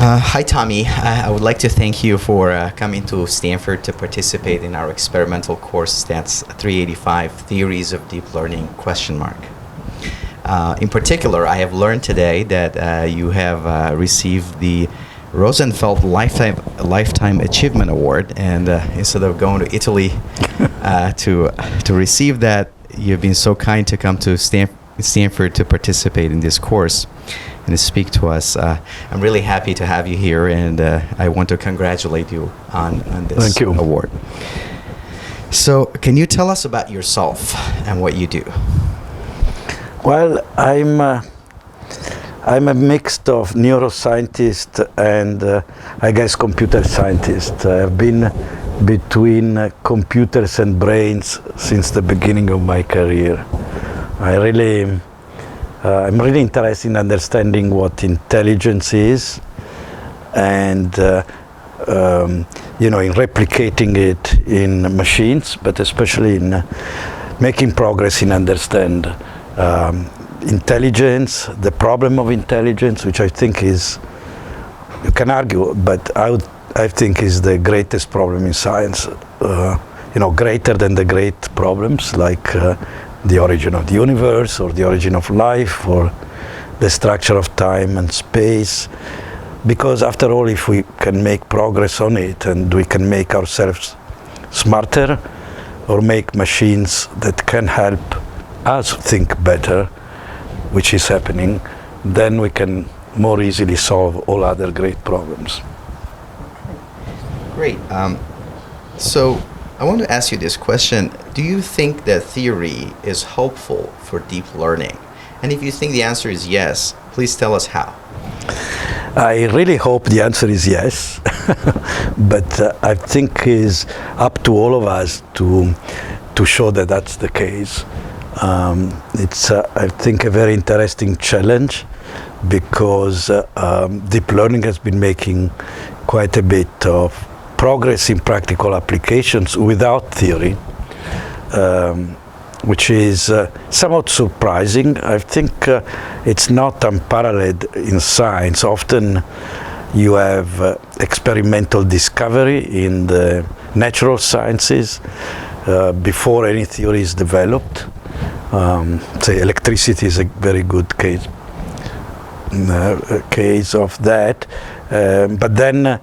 Hi, Tommy. I would like to thank you for coming to Stanford to participate in our experimental course that's 385 Theories of Deep Learning question mark. In particular, I have learned today that you have received the Rosenfeld Lifetime Achievement Award, and instead of going to Italy to receive that, you've been so kind to come to Stanford to participate in this course and to speak to us. I'm really happy to have you here, and I want to congratulate you on this award. So, can you tell us about yourself and what you do? Well, I'm a mix of neuroscientist and I guess computer scientist. I've been between computers and brains since the beginning of my career. I'm really interested in understanding what intelligence is, and in replicating it in machines, but especially in making progress in understand intelligence, the problem of intelligence, which I think is, you can argue, but I think is the greatest problem in science. Greater than the great problems like the origin of the universe, or the origin of life, or the structure of time and space. Because after all, if we can make progress on it, and we can make ourselves smarter, or make machines that can help us think better, which is happening, then we can more easily solve all other great problems. Great. So I want to ask you this question. Do you think that theory is helpful for deep learning? And if you think the answer is yes, please tell us how. I really hope the answer is yes, but I think it's up to all of us to show that that's the case. It's, I think, a very interesting challenge, because deep learning has been making quite a bit of progress in practical applications without theory, which is somewhat surprising. I think it's not unparalleled in science. Often you have experimental discovery in the natural sciences before any theory is developed. Say electricity is a very good case of that. But then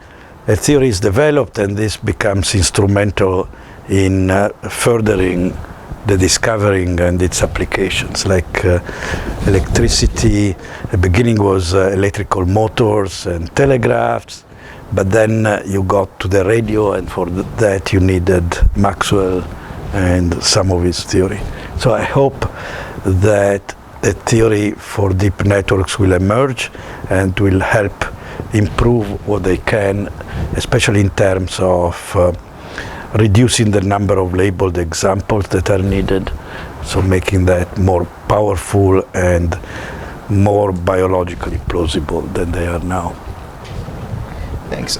a theory is developed, and this becomes instrumental in furthering the discovering and its applications. Like electricity, the beginning was electrical motors and telegraphs, but then you got to the radio, and for that you needed Maxwell and some of his theory. So I hope that a theory for deep networks will emerge and will help improve what they can, especially in terms of reducing the number of labeled examples that are needed, so making that more powerful and more biologically plausible than they are now. Thanks.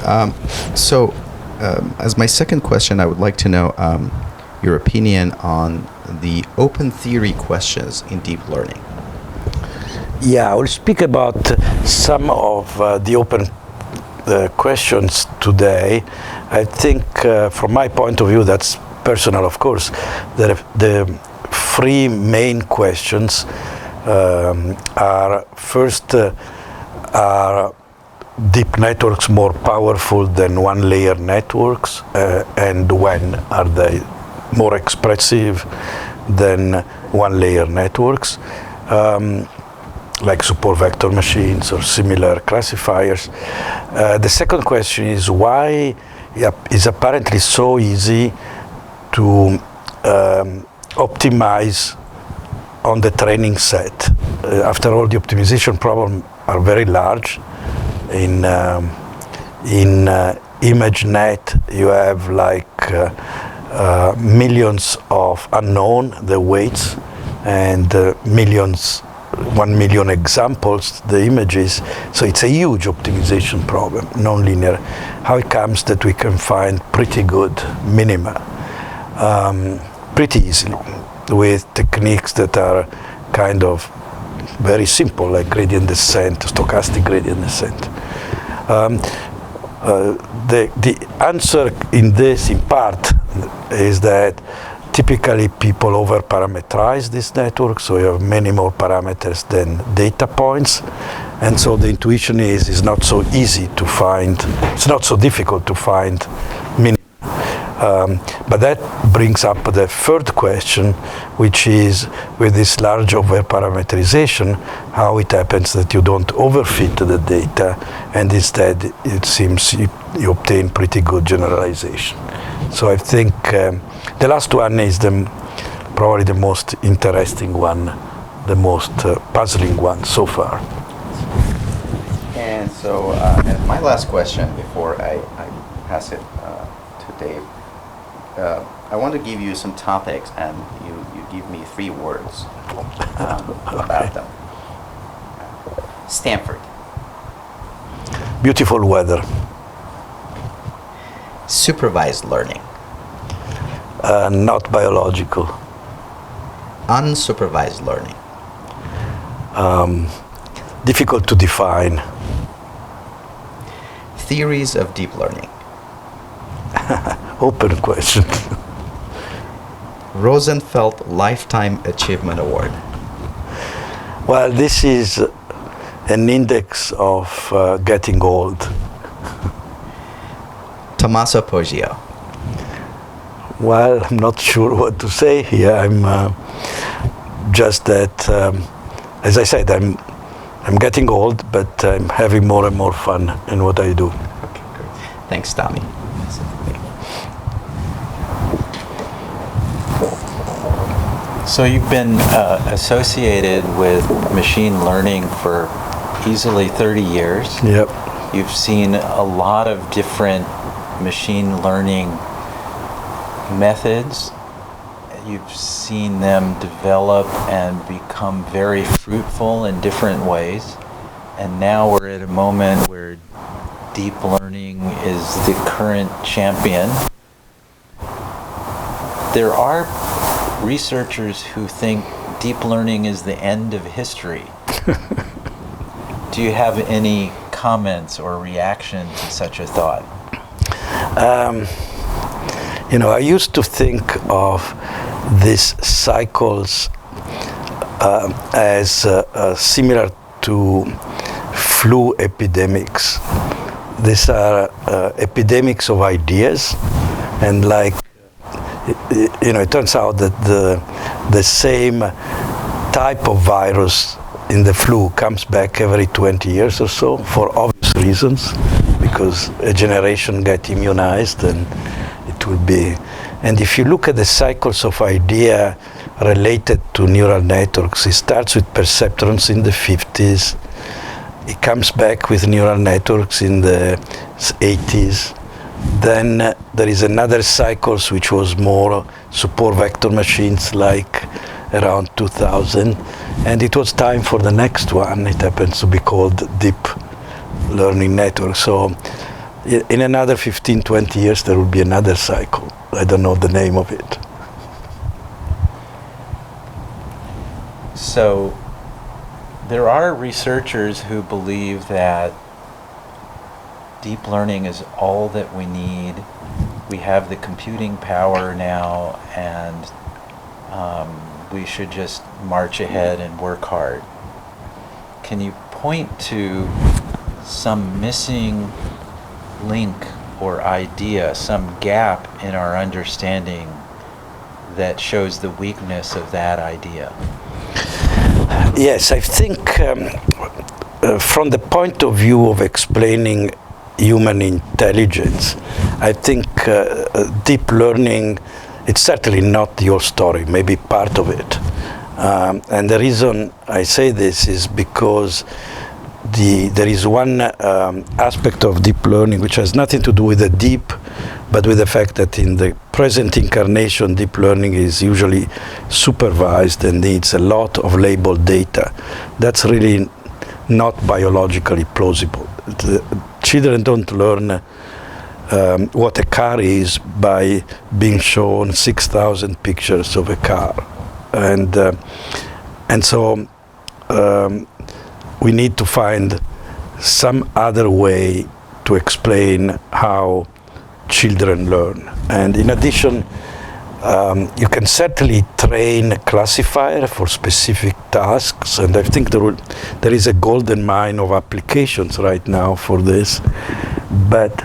As my second question, I would like to know your opinion on the open theory questions in deep learning. Yeah, I will speak about some of the open questions today. I think from my point of view, that's personal, of course, the three main questions are first, are deep networks more powerful than one-layer networks, and when are they more expressive than one-layer networks, like support vector machines or similar classifiers. The second question is why is apparently so easy to optimize on the training set. After all, the optimization problems are very large. In ImageNet, you have like millions of unknown, the weights, and 1 million examples, the images. So it's a huge optimization problem, nonlinear. How it comes that we can find pretty good minima pretty easily with techniques that are kind of very simple, like gradient descent, stochastic gradient descent. Um, the answer in this, in part, is that typically people over-parameterize this network, so you have many more parameters than data points, and so the intuition is it's not so easy to find, it's not so difficult to find minimum. But that brings up the third question, which is, with this large over-parameterization, how it happens that you don't overfit the data, and instead it seems you obtain pretty good generalization. So I think the last one is probably the most interesting one, the most puzzling one so far. And so and my last question before I pass it to Dave. I want to give you some topics, and you give me 3 words about them. Stanford. Beautiful weather. Supervised learning. Not biological. Unsupervised learning. Difficult to define. Theories of deep learning. Open question. Rosenfeld Lifetime Achievement Award. Well, this is an index of getting old. Tomaso Poggio. Well, I'm not sure what to say here. I'm just that, as I said, I'm getting old, but I'm having more and more fun in what I do. Okay, great. Thanks, Tommy. So you've been associated with machine learning for easily 30 years. Yep. You've seen a lot of different machine learning methods. You've seen them develop and become very fruitful in different ways. And now we're at a moment where deep learning is the current champion. There are researchers who think deep learning is the end of history. Do you have any comments or reaction to such a thought? I used to think of these cycles as similar to flu epidemics. These are epidemics of ideas, and it turns out that the same type of virus in the flu comes back every 20 years or so for obvious reasons, because a generation get immunized and it will be. And if you look at the cycles of idea related to neural networks, it starts with perceptrons in the 50s. It comes back with neural networks in the 80s. Then there is another cycle which was more support vector machines, like around 2000, and it was time for the next one. It happens to be called deep learning network. So in another 15, 20 years there will be another cycle. I don't know the name of it. So there are researchers who believe that deep learning is all that we need. We have the computing power now, and we should just march ahead and work hard. Can you point to some missing link or idea, some gap in our understanding that shows the weakness of that idea? Yes, I think from the point of view of explaining human intelligence, I think deep learning, it's certainly not your story, maybe part of it. And the reason I say this is because there is one aspect of deep learning which has nothing to do with the deep, but with the fact that in the present incarnation, deep learning is usually supervised and needs a lot of labeled data. That's really not biologically plausible. Children don't learn what a car is by being shown 6,000 pictures of a car. And so we need to find some other way to explain how children learn. And in addition, you can certainly train a classifier for specific tasks, and I think there is a golden mine of applications right now for this. But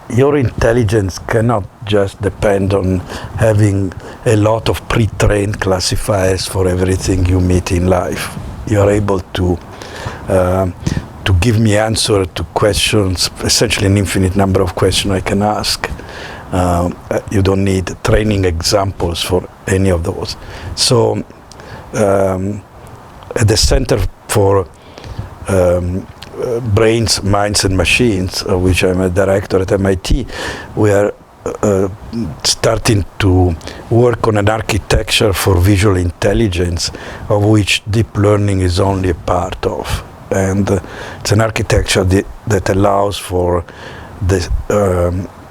your intelligence cannot just depend on having a lot of pre-trained classifiers for everything you meet in life. You are able to give me answer to questions, essentially an infinite number of questions I can ask. You don't need training examples for any of those. So at the Center for Brains, Minds and Machines, of which I'm a director at MIT, we are starting to work on an architecture for visual intelligence, of which deep learning is only a part of. And it's an architecture that allows for the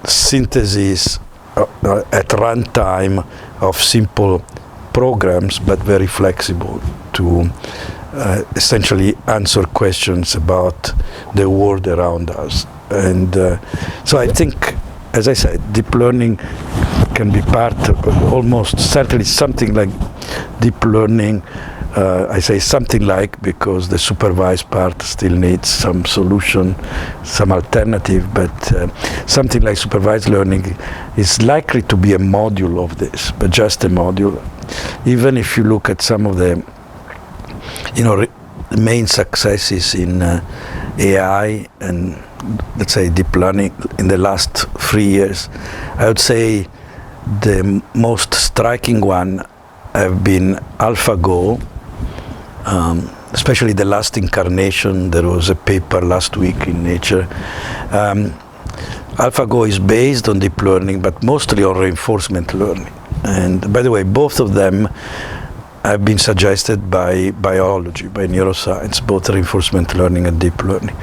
synthesis at runtime of simple programs, but very flexible to essentially answer questions about the world around us. And so I think, as I said, deep learning can be part of almost certainly something like deep learning. I say something like because the supervised part still needs some solution, some alternative, but something like supervised learning is likely to be a module of this, but just a module. Even if you look at some of the main successes in AI and, let's say, deep learning in the last 3 years, I would say the most striking one have been AlphaGo, especially the last incarnation. There was a paper last week in Nature. AlphaGo is based on deep learning, but mostly on reinforcement learning. And by the way, both of them have been suggested by biology, by neuroscience, both reinforcement learning and deep learning.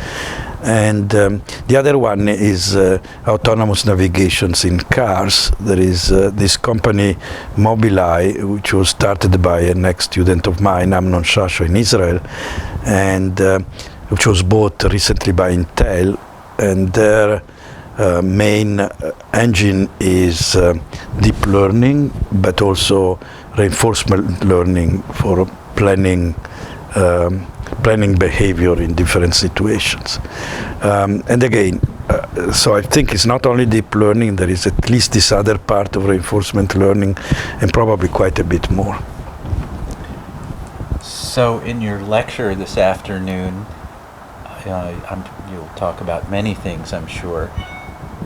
And the other one is autonomous navigations in cars. There is this company, Mobileye, which was started by an ex-student of mine, Amnon Shasho, in Israel, and which was bought recently by Intel. And their main engine is deep learning, but also reinforcement learning for planning behavior in different situations. And again, so I think it's not only deep learning, there is at least this other part of reinforcement learning, and probably quite a bit more. So in your lecture this afternoon, you'll talk about many things, I'm sure.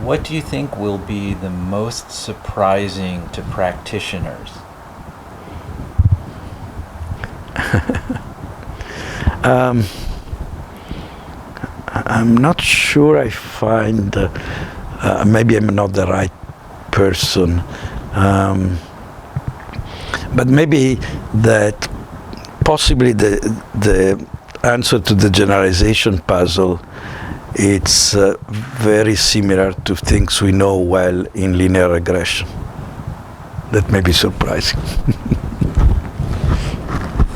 What do you think will be the most surprising to practitioners? I'm not sure I find, maybe I'm not the right person, but maybe that possibly the answer to the generalization puzzle, it's very similar to things we know well in linear regression. That may be surprising.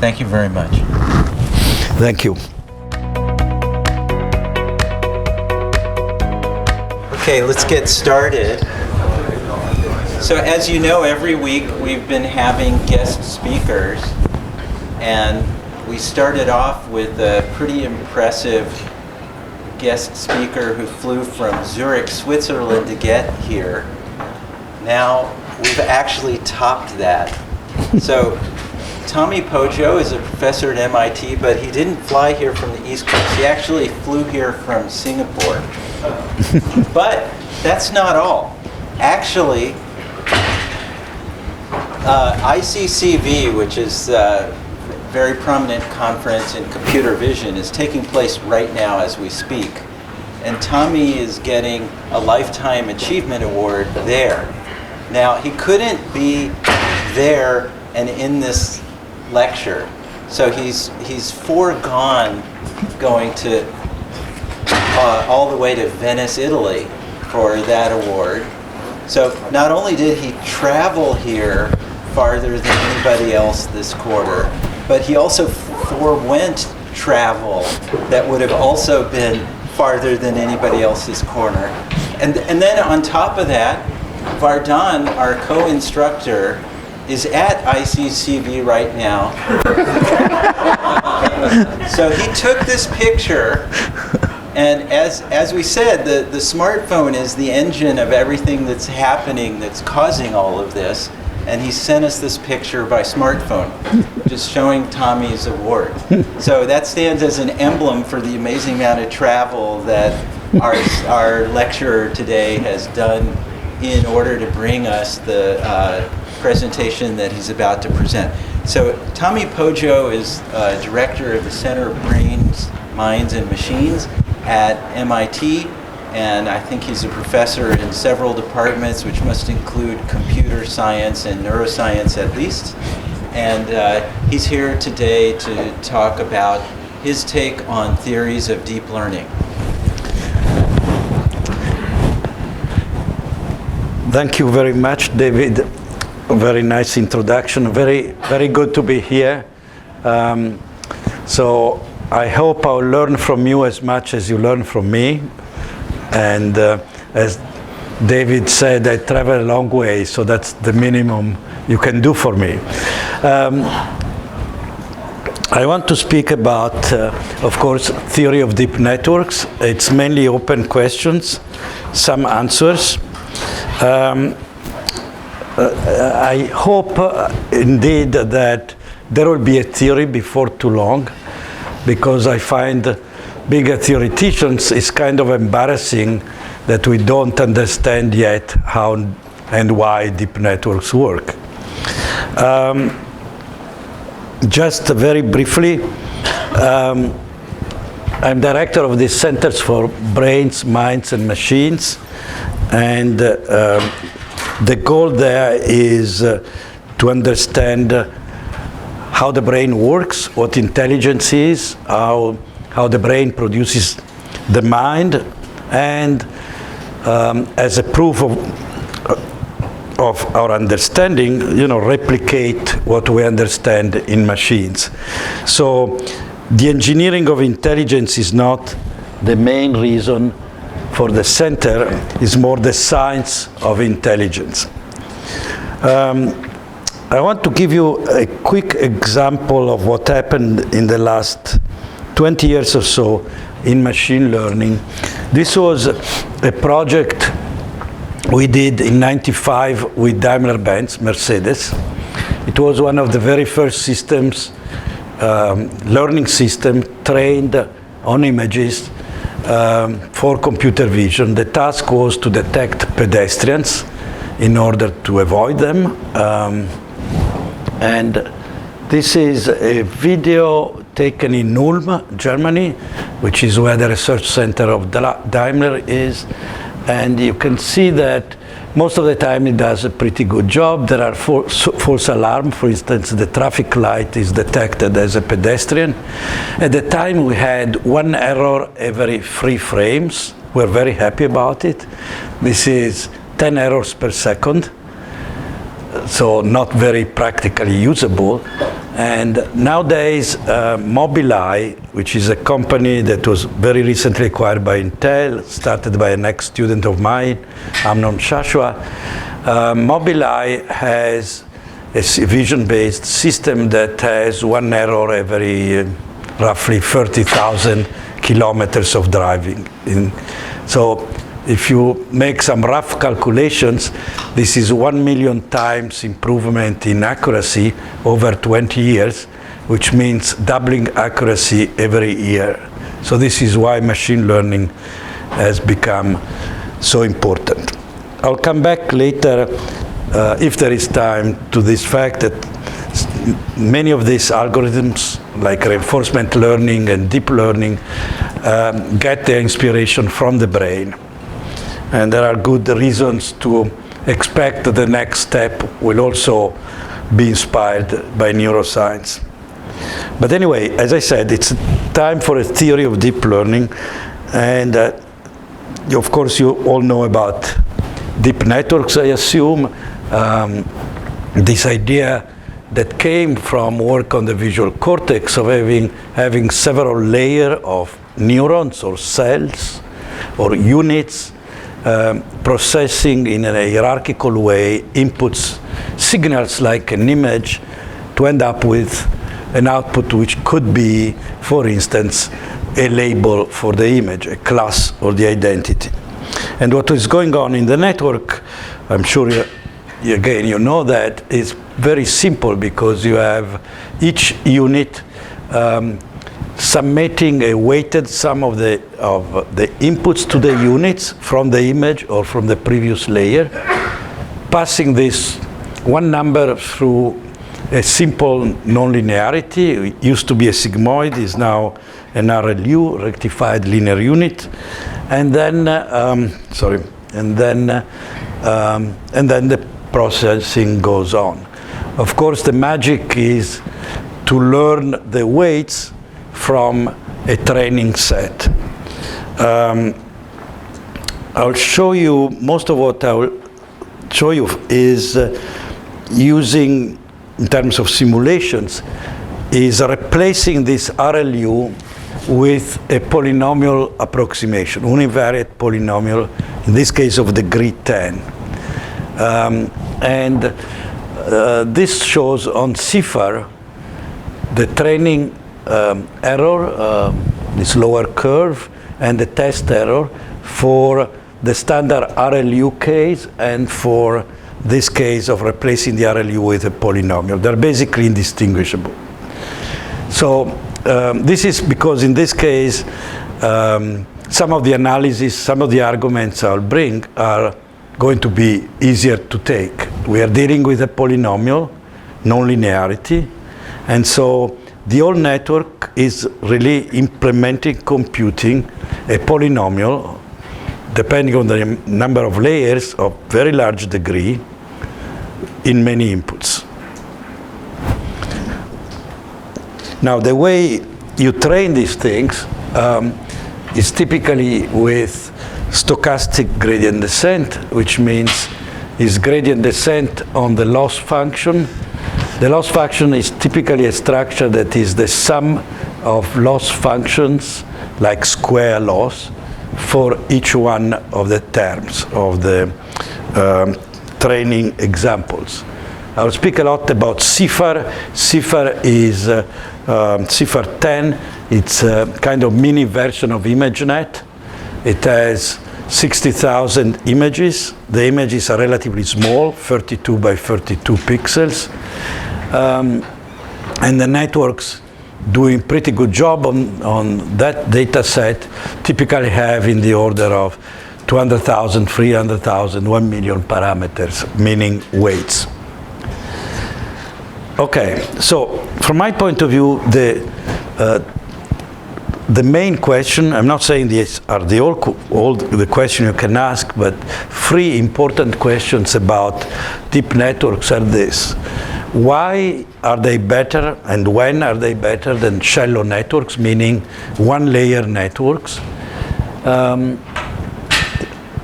Thank you very much. Thank you. Okay, let's get started. So as you know, every week we've been having guest speakers, and we started off with a pretty impressive guest speaker who flew from Zurich, Switzerland to get here. Now we've actually topped that. So Tommy Poggio is a professor at MIT, but he didn't fly here from the East Coast. He actually flew here from Singapore. But that's not all. Actually, ICCV, which is a very prominent conference in computer vision, is taking place right now as we speak. And Tommy is getting a Lifetime Achievement Award there. Now, he couldn't be there and in this lecture, so he's foregone going to all the way to Venice, Italy for that award. So not only did he travel here farther than anybody else this quarter, but he also forewent travel that would have also been farther than anybody else's corner. And then on top of that, Vardhan, our co-instructor, is at ICCV right now. So he took this picture, and as we said, the smartphone is the engine of everything that's happening, that's causing all of this. And he sent us this picture by smartphone, just showing Tommy's award. So that stands as an emblem for the amazing amount of travel that our lecturer today has done in order to bring us the presentation that he's about to present. So Tommy Poggio is director of the Center of Brains, Minds, and Machines at MIT. And I think he's a professor in several departments, which must include computer science and neuroscience at least. And he's here today to talk about his take on theories of deep learning. Thank you very much, David. A very nice introduction. Very, very good to be here. So I hope I'll learn from you as much as you learn from me. And as David said, I travel a long way, so that's the minimum you can do for me. I want to speak about, of course, theory of deep networks. It's mainly open questions, some answers. I hope indeed that there will be a theory before too long, because I find being a theoretician is kind of embarrassing that we don't understand yet how and why deep networks work. Just very briefly, I'm director of the Centers for Brains, Minds, and Machines, and the goal there is to understand how the brain works, what intelligence is, how the brain produces the mind, and as a proof of our understanding, replicate what we understand in machines. So the engineering of intelligence is not the main reason for the center, is more the science of intelligence. I want to give you a quick example of what happened in the last 20 years or so in machine learning. This was a project we did in '95 with Daimler-Benz, Mercedes. It was one of the very first systems, learning system trained on images for computer vision. The task was to detect pedestrians in order to avoid them. And this is a video taken in Ulm, Germany, which is where the research center of Daimler is. And you can see that most of the time it does a pretty good job. There are false alarms. For instance, the traffic light is detected as a pedestrian. At the time, we had one error every 3 frames. We're very happy about it. This is 10 errors per second, so not very practically usable. And nowadays, Mobileye, which is a company that was very recently acquired by Intel, started by an ex-student of mine, Amnon Shashua, Mobileye has a vision-based system that has one error every roughly 30,000 kilometers of driving. So if you make some rough calculations, this is 1 million times improvement in accuracy over 20 years, which means doubling accuracy every year. So this is why machine learning has become so important. I'll come back later, if there is time, to this fact that many of these algorithms, like reinforcement learning and deep learning, get their inspiration from the brain. And there are good reasons to expect that the next step will also be inspired by neuroscience. But anyway, as I said, it's time for a theory of deep learning. And of course, you all know about deep networks, I assume. This idea that came from work on the visual cortex of having several layers of neurons or cells or units processing in a hierarchical way inputs, signals like an image, to end up with an output which could be, for instance, a label for the image, a class or the identity. And what is going on in the network, I'm sure again you know that, is very simple, because you have each unit summating a weighted sum of the inputs to the units from the image or from the previous layer, passing this one number through a simple nonlinearity. It used to be a sigmoid, is now an RLU, rectified linear unit, and then the processing goes on. Of course, the magic is to learn the weights from a training set. I'll show you, most of what I'll show you is using, in terms of simulations, is replacing this RLU with a polynomial approximation, univariate polynomial, in this case of degree 10. This shows on CIFAR the training error, this lower curve, and the test error for the standard RLU case and for this case of replacing the RLU with a polynomial. They're basically indistinguishable. So this is because in this case, some of the analysis, some of the arguments I'll bring are going to be easier to take. We are dealing with a polynomial, nonlinearity, and so the whole network is really implementing, computing a polynomial, depending on the number of layers of very large degree in many inputs. Now, the way you train these things is typically with stochastic gradient descent, which means is gradient descent on the loss function. The loss function is typically a structure that is the sum of loss functions, like square loss, for each one of the terms of the training examples. I'll speak a lot about CIFAR. CIFAR is CIFAR 10. It's a kind of mini version of ImageNet. It has 60,000 images. The images are relatively small, 32 by 32 pixels. And the networks doing pretty good job on that data set typically have in the order of 200,000, 300,000, 1 million parameters, meaning weights. Okay, so from my point of view, the main question, I'm not saying these are all the question you can ask, but 3 important questions about deep networks are this. Why are they better and when are they better than shallow networks, meaning one-layer networks,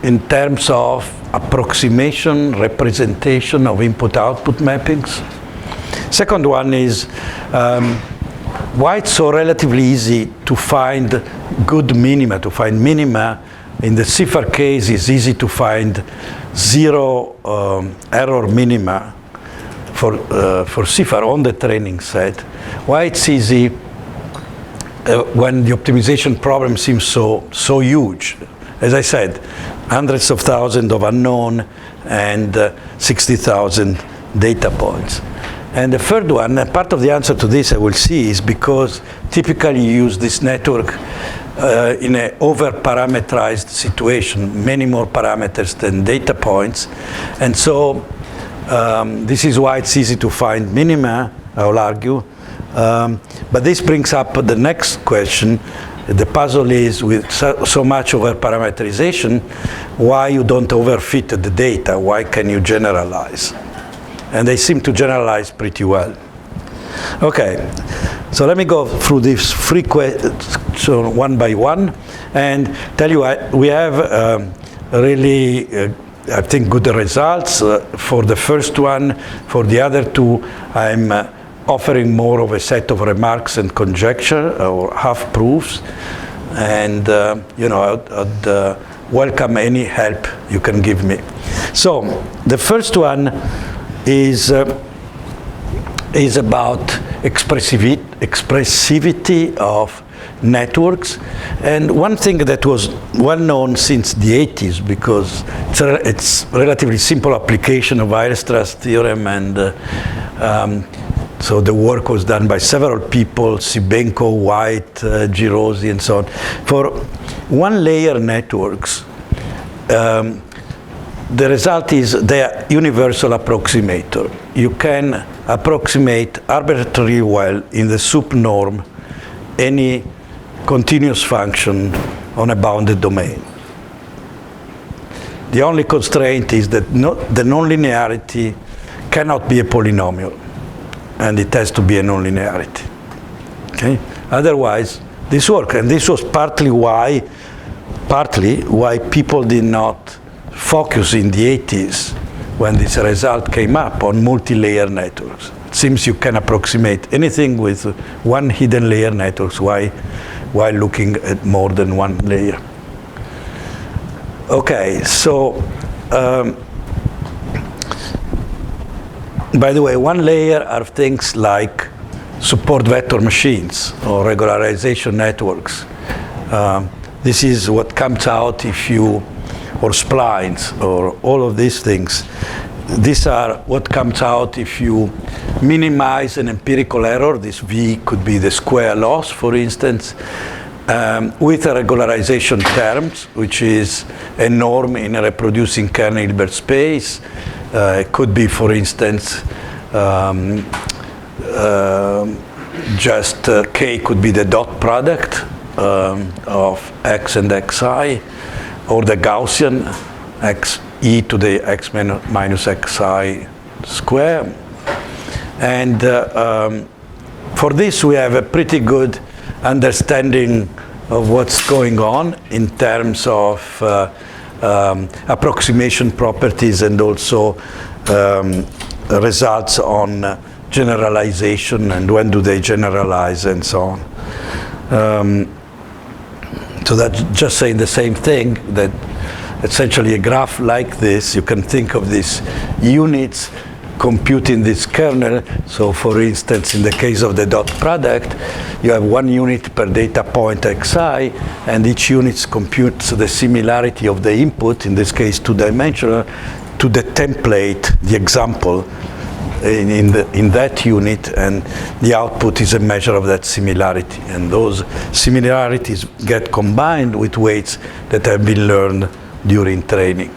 in terms of approximation, representation of input-output mappings? Second one is why it's so relatively easy to find good minima, to find minima. In the CIFAR case, it's easy to find 0 error minima for CIFAR on the training set. Why it's easy when the optimization problem seems so huge. As I said, hundreds of thousands of unknown and 60,000 data points. And the third one, part of the answer to this I will see, is because typically you use this network in an over-parameterized situation, many more parameters than data points. And so this is why it's easy to find minima, I will argue. But this brings up the next question. The puzzle is, with so much over-parameterization, why you don't overfit the data? Why can you generalize? And they seem to generalize pretty well. Okay, so let me go through these 3 questions one by one and tell you we have really I think, good results for the first one. For the other two, I'm offering more of a set of remarks and conjecture or half proofs, and I'd welcome any help you can give me. So the first one is about expressivity of networks, and one thing that was well known since the 80s, because it's relatively simple application of Weierstrass theorem, and so the work was done by several people, Sibenko, White, Girosi, and so on. For one-layer networks, the result is they are universal approximator. You can approximate arbitrarily well in the sup norm any continuous function on a bounded domain. The only constraint is that the nonlinearity cannot be a polynomial, and it has to be a nonlinearity. Okay? Otherwise, this works, and this was partly why people did not focus in the 80s when this result came up on multi-layer networks. It seems you can approximate anything with one hidden layer networks while looking at more than one layer. Okay, so by the way, one layer are things like support vector machines or regularization networks. This is what comes out if you, or splines, or all of these things. These are what comes out if you minimize an empirical error. This V could be the square loss, for instance, with a regularization terms, which is a norm in a reproducing kernel Hilbert space. It could be, for instance, just K could be the dot product of X and Xi, or the Gaussian X e to the X minus Xi square. And for this, we have a pretty good understanding of what's going on in terms of approximation properties, and also results on generalization and when do they generalize and so on. So that's just saying the same thing, that essentially a graph like this, you can think of these units computing this kernel. So for instance, in the case of the dot product, you have 1 unit per data point Xi, and each unit computes the similarity of the input, in this case 2-dimensional, to the template, the example in that unit, and the output is a measure of that similarity. And those similarities get combined with weights that have been learned during training.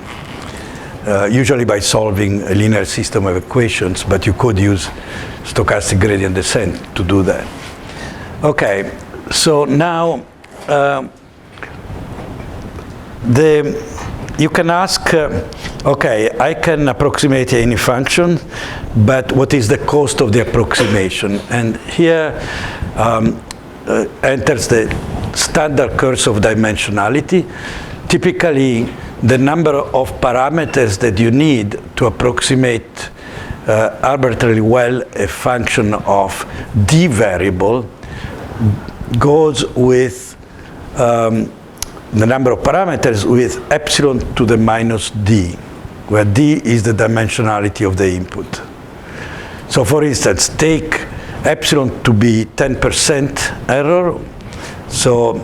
Usually by solving a linear system of equations, but you could use stochastic gradient descent to do that. Okay, so now you can ask, okay, I can approximate any function, but what is the cost of the approximation? And here enters the standard curse of dimensionality. Typically, the number of parameters that you need to approximate arbitrarily well a function of d variable goes with the number of parameters with epsilon to the minus d, where d is the dimensionality of the input. So for instance, take epsilon to be 10% error. So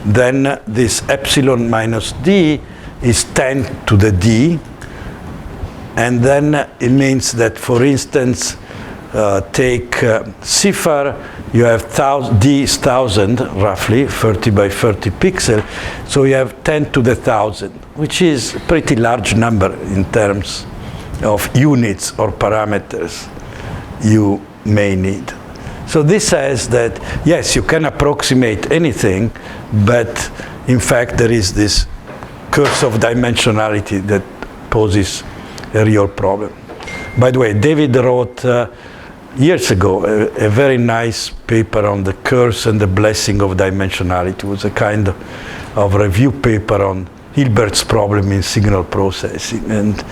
then this epsilon minus d is 10 to the d, and then it means that, for instance, take CIFAR, you have d is 1,000, roughly 30 by 30 pixel, so you have 10 to the 1,000, which is a pretty large number in terms of units or parameters you may need. So this says that, yes, you can approximate anything, but in fact there is this curse of dimensionality that poses a real problem. By the way, David wrote years ago a very nice paper on the curse and the blessing of dimensionality. It was a kind of review paper on Hilbert's problem in signal processing. And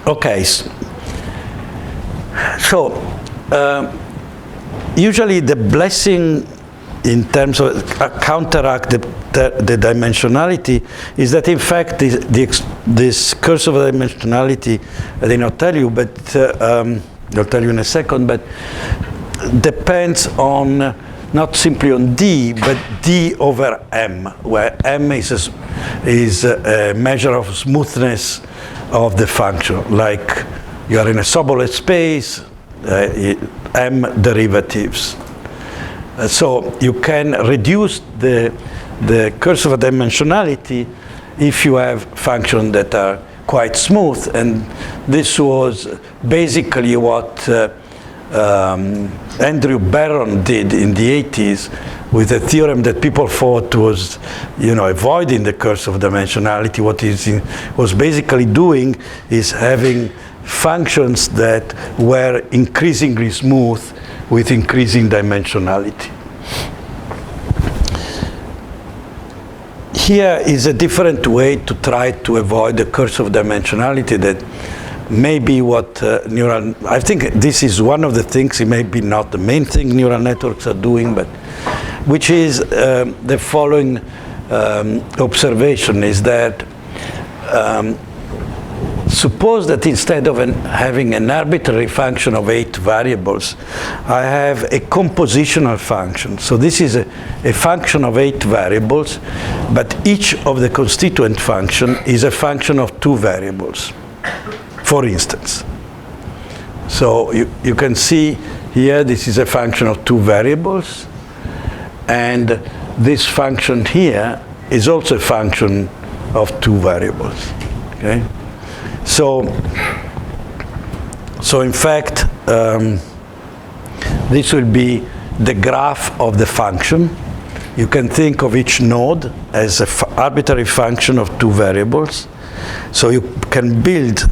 okay, so usually the blessing in terms of counteract the dimensionality is that in fact this curse of dimensionality, I did not tell you, but I'll tell you in a second, but depends on not simply on D, but D over M, where M is a measure of smoothness of the function. Like you are in a Sobolev space, M derivatives. So you can reduce the curse of dimensionality if you have functions that are quite smooth, and this was basically what Andrew Barron did in the 80s with a theorem that people thought was, avoiding the curse of dimensionality. What he was basically doing is having functions that were increasingly smooth with increasing dimensionality. Here is a different way to try to avoid the curse of dimensionality that may be what I think this is one of the things, it may be not the main thing neural networks are doing, but which is the following observation is that suppose that instead of having an arbitrary function of 8 variables, I have a compositional function. So this is a function of 8 variables, but each of the constituent function is a function of 2 variables, for instance. So you can see here this is a function of 2 variables, and this function here is also a function of 2 variables. Okay? So in fact, this will be the graph of the function. You can think of each node as an arbitrary function of 2 variables. So you can build,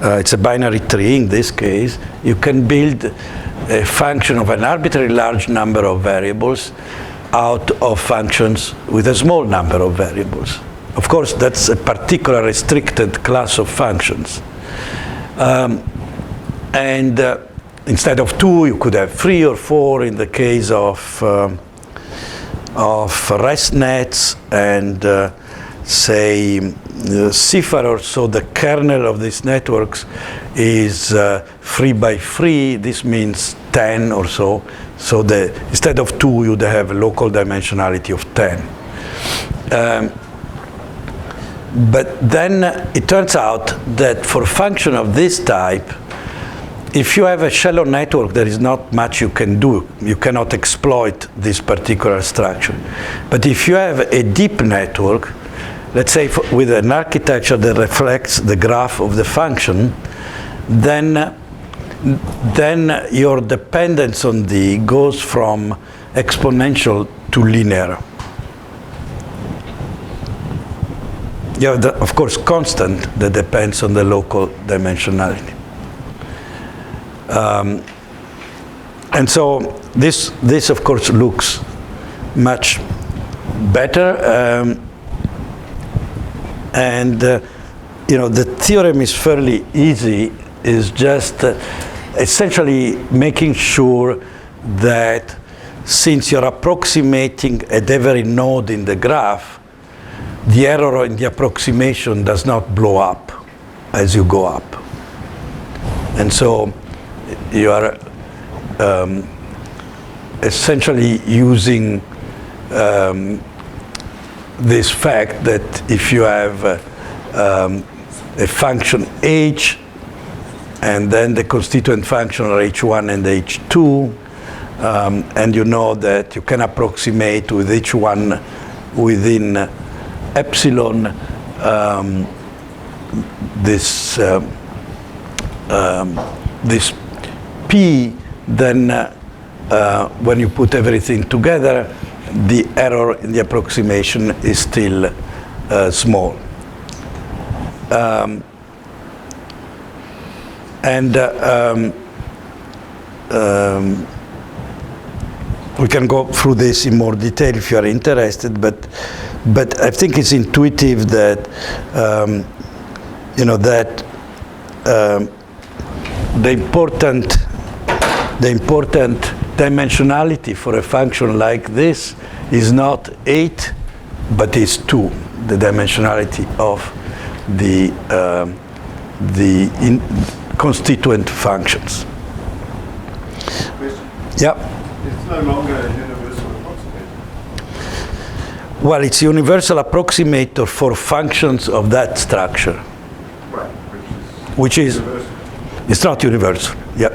it's a binary tree in this case, you can build a function of an arbitrary large number of variables out of functions with a small number of variables. Of course, that's a particular restricted class of functions. Instead of 2, you could have 3 or 4 in the case of REST nets and say cipher, or so the kernel of these networks is 3 by 3. This means 10 or so. So instead of 2, you'd have a local dimensionality of 10. But then it turns out that for a function of this type, if you have a shallow network, there is not much you can do. You cannot exploit this particular structure. But if you have a deep network, let's say with an architecture that reflects the graph of the function, then your dependence on D goes from exponential to linear. You have, of course, constant that depends on the local dimensionality. And so this, of course, looks much better. The theorem is fairly easy. It's just essentially making sure that since you're approximating at every node in the graph, the error in the approximation does not blow up as you go up. And so you are essentially using this fact that if you have a function h, and then the constituent function are h1 and h2, and you know that you can approximate with each one within epsilon this p, then when you put everything together, the error in the approximation is still small. we can go through this in more detail if you are interested, but I think it's intuitive that the important dimensionality for a function like this is not 8, but is 2, the dimensionality of the constituent functions. Question. Yeah. It's no longer a universal approximator. Well, it's a universal approximator for functions of that structure, Right. which is, Universal. it's not universal. Yeah.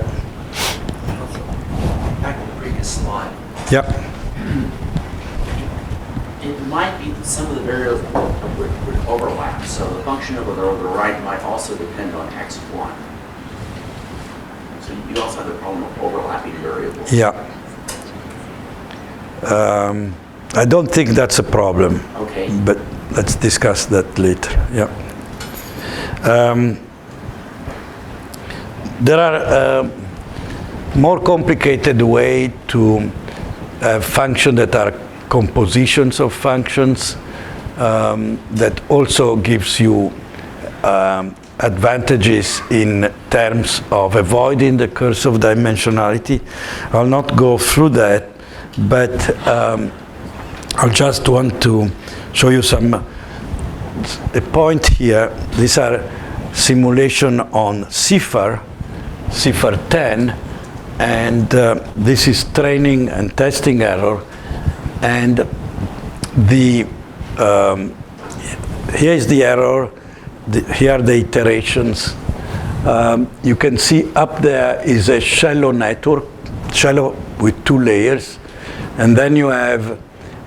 Back to the previous slide. Yeah. It might be that some of the variables would overlap. So the function over there on the right might also depend on x1. So you also have the problem of overlapping variables. Yeah. I don't think that's a problem, Okay. but let's discuss that later. Yeah. There are more complicated way to have functions that are compositions of functions that also gives you advantages in terms of avoiding the curse of dimensionality. I'll not go through that, but I just want to show you a point here. These are simulation on CIFAR 10, and this is training and testing error, and here is the error. Here are the iterations. You can see up there is a shallow network, shallow with 2 layers, and then you have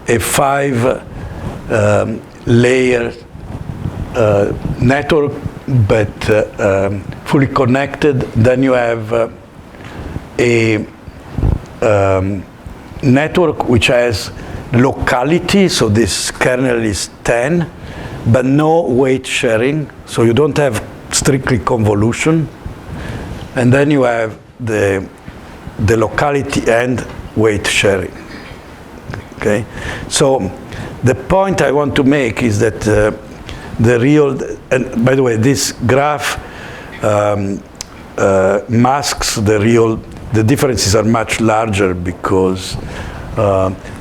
a 5-layer network, but fully connected. Then you have a network which has locality, so this kernel is 10, but no weight sharing, so you don't have strictly convolution. And then you have the locality and weight sharing. Okay, so the point I want to make is that the real, and by the way, this graph masks the differences are much larger because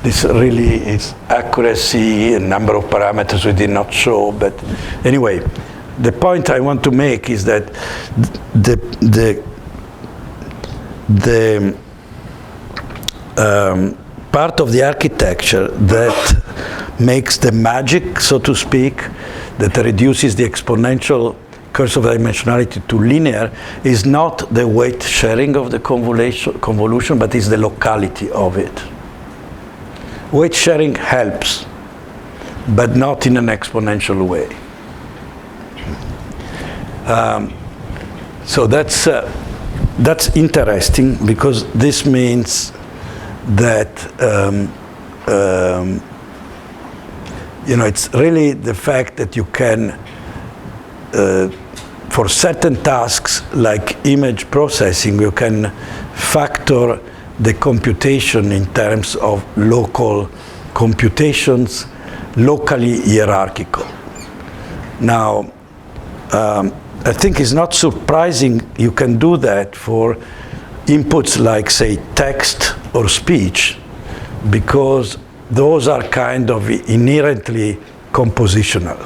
this really is accuracy, a number of parameters we did not show, but anyway, the point I want to make is that the part of the architecture that makes the magic, so to speak, that reduces the exponential curse of dimensionality to linear is not the weight sharing of the convolution, but is the locality of it. Weight sharing helps, but not in an exponential way. So that's interesting because this means that it's really the fact that you can, for certain tasks like image processing, you can factor the computation in terms of local computations, locally hierarchical. Now, I think it's not surprising you can do that for inputs like, say, text or speech, because those are kind of inherently compositional.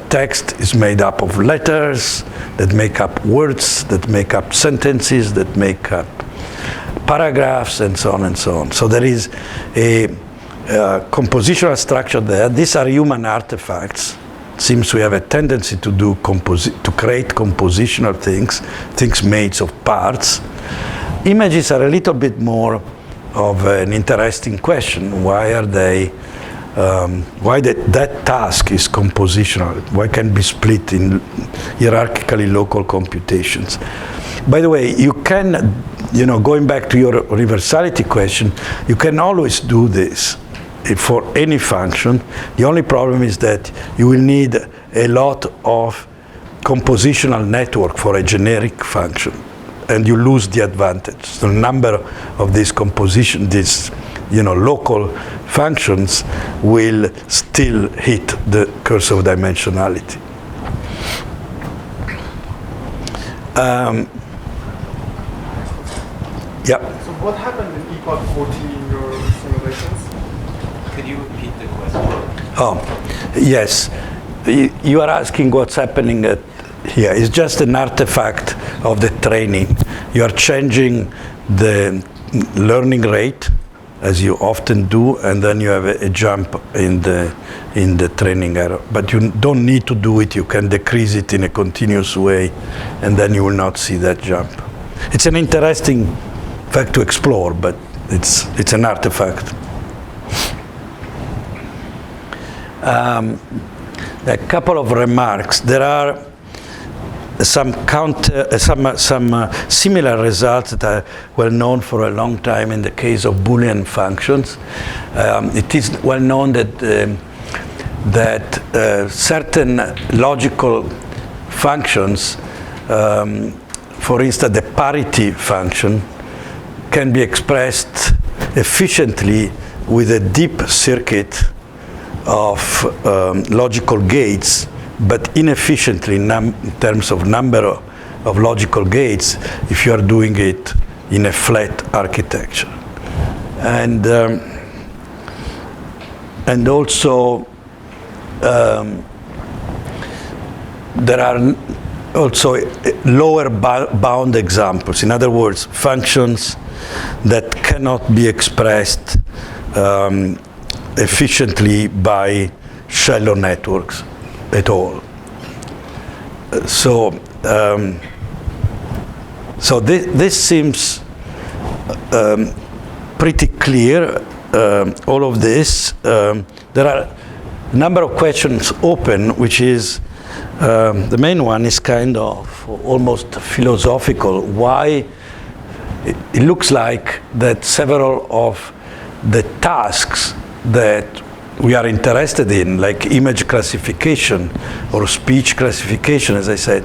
Text is made up of letters that make up words, that make up sentences, that make up paragraphs, and so on and so on. So there is a compositional structure there. These are human artifacts. Seems we have a tendency to create compositional things made of parts. Images are a little bit more of an interesting question. Why are they? Why that task is compositional? Why can be split in hierarchically local computations? By the way, you can, going back to your universality question, you can always do this for any function. The only problem is that you will need a lot of compositional network for a generic function, and you lose the advantage. The number of these local functions will still hit the curse of dimensionality. Yeah. So what happened in epoch 40 in your simulations? Could you repeat the question? Oh, yes. You are asking what's happening here. It's just an artifact of the training. You are changing the learning rate, as you often do, and then you have a jump in the training error. But you don't need to do it. You can decrease it in a continuous way, and then you will not see that jump. It's an interesting fact to explore, but it's an artifact. A couple of remarks. There are some similar results that are well known for a long time in the case of Boolean functions. It is well known that certain logical functions, for instance, the parity function, can be expressed efficiently with a deep circuit of logical gates, but inefficiently in terms of number of logical gates if you are doing it in a flat architecture. And also there are also lower bound examples. In other words, functions that cannot be expressed efficiently by shallow networks at all. So this seems pretty clear, all of this. There are a number of questions open, which is, the main one is kind of almost philosophical. Why it looks like that several of the tasks that we are interested in, like image classification or speech classification, as I said,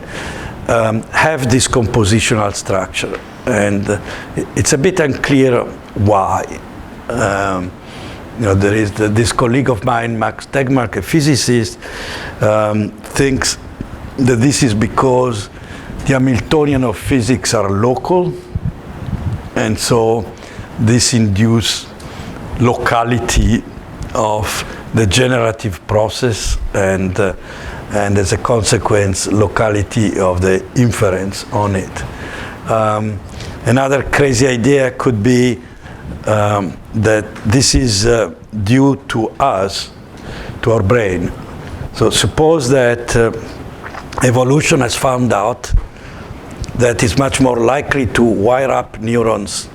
have this compositional structure. And it's a bit unclear why. There is this colleague of mine, Max Tegmark, a physicist, thinks that this is because the Hamiltonian of physics are local, and so this induces locality of the generative process, and as a consequence, locality of the inference on it. Another crazy idea could be that this is due to us, to our brain. So suppose that evolution has found out that it's much more likely to wire up neurons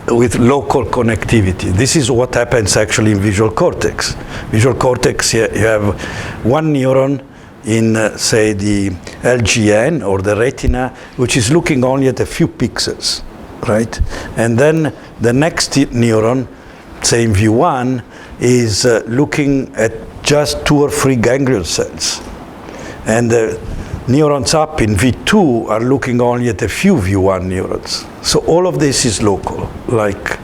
with local connectivity. This is what happens actually in visual cortex. Visual cortex, you have one neuron in, say, the LGN or the retina, which is looking only at a few pixels, right? And then the next neuron, say in V1, is looking at just 2 or 3 ganglion cells. And the neurons up in V2 are looking only at a few V1 neurons. So all of this is local, like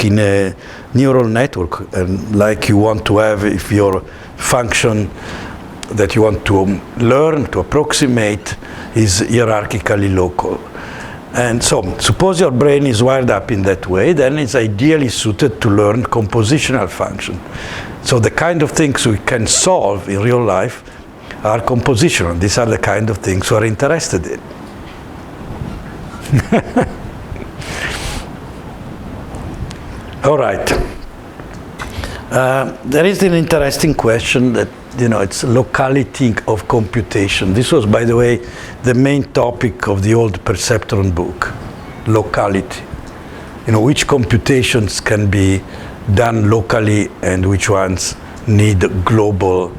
in a neural network, and like you want to have if your function that you want to learn, to approximate, is hierarchically local. And so suppose your brain is wired up in that way, then it's ideally suited to learn compositional function. So the kind of things we can solve in real life are compositional. These are the kind of things we're interested in. All right. There is an interesting question that, it's locality of computation. This was, by the way, the main topic of the old perceptron book, locality. Which computations can be done locally and which ones need global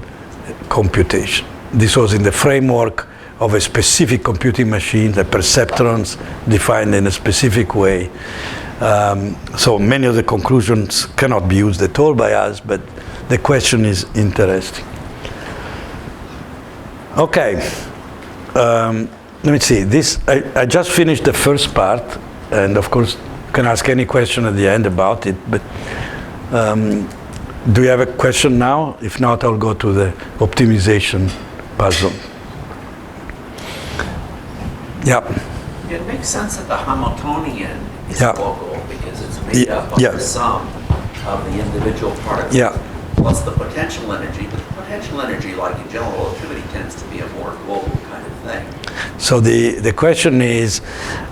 computation. This was in the framework of a specific computing machine, the perceptrons defined in a specific way. So many of the conclusions cannot be used at all by us, but the question is interesting. Okay, let me see. I just finished the first part, and of course You can ask any question at the end about it, but do you have a question now? If not, I'll go to the optimization puzzle. Yeah. It makes sense that the Hamiltonian is Yeah. local because it's made up of Yeah. the sum of the individual particles Yeah. plus the potential energy. But the potential energy, like in general relativity, tends to be a more global kind of thing. So the question is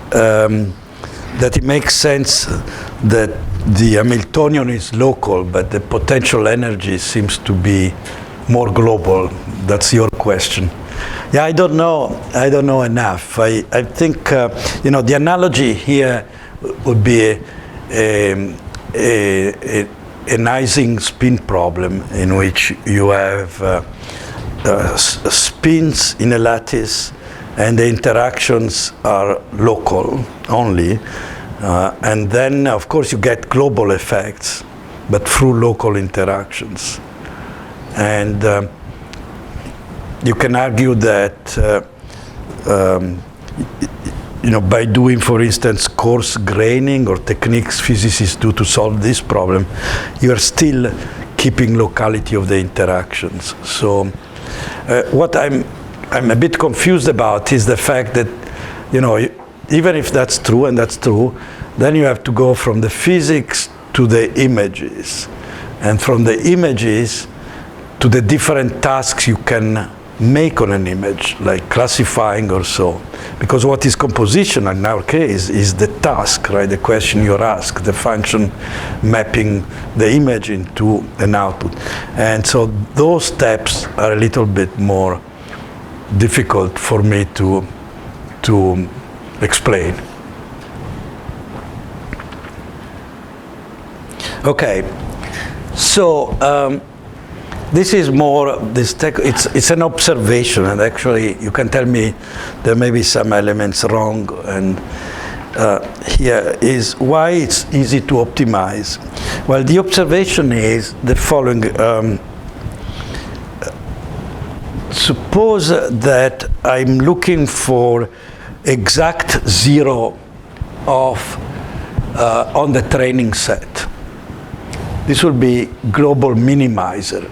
that it makes sense that the Hamiltonian is local, but the potential energy seems to be more global. That's your question. Yeah, I don't know enough. I think the analogy here would be an Ising spin problem in which you have spins in a lattice and the interactions are local only. And then, of course, you get global effects, but through local interactions. And you can argue that, by doing, for instance, coarse graining or techniques physicists do to solve this problem, you are still keeping locality of the interactions. So what I'm a bit confused about is the fact that, even if that's true, and that's true, then you have to go from the physics to the images, and from the images to the different tasks you can make on an image, like classifying or so. Because what is composition in our case is the task, right? The question you're asked, the function mapping the image into an output. And so those steps are a little bit more difficult for me to explain. Okay, so this is more it's an observation, and actually you can tell me there may be some elements wrong, and here is why it's easy to optimize. Well, the observation is the following. Suppose that I'm looking for exact zero of on the training set. This will be global minimizer.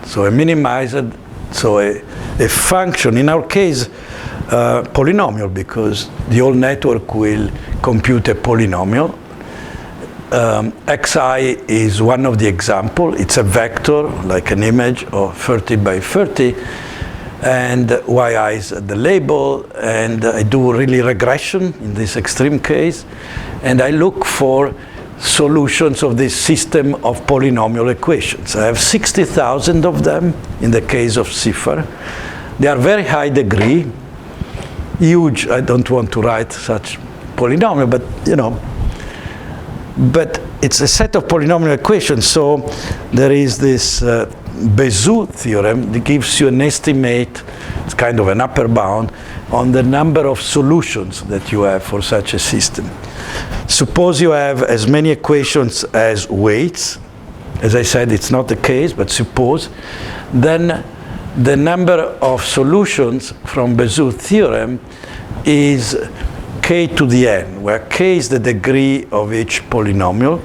So a minimizer, so a function, in our case, polynomial, because the whole network will compute a polynomial. Xi is one of the examples. It's a vector, like an image of 30 by 30, and yi is the label, and I do really regression in this extreme case, and I look for solutions of this system of polynomial equations. I have 60,000 of them in the case of CIFAR. They are very high degree, huge. I don't want to write such polynomial, but but it's a set of polynomial equations. So there is this Bézout theorem that gives you an estimate, it's kind of an upper bound, on the number of solutions that you have for such a system. Suppose you have as many equations as weights. As I said, it's not the case, but suppose. Then the number of solutions from Bézout theorem is k to the n, where k is the degree of each polynomial,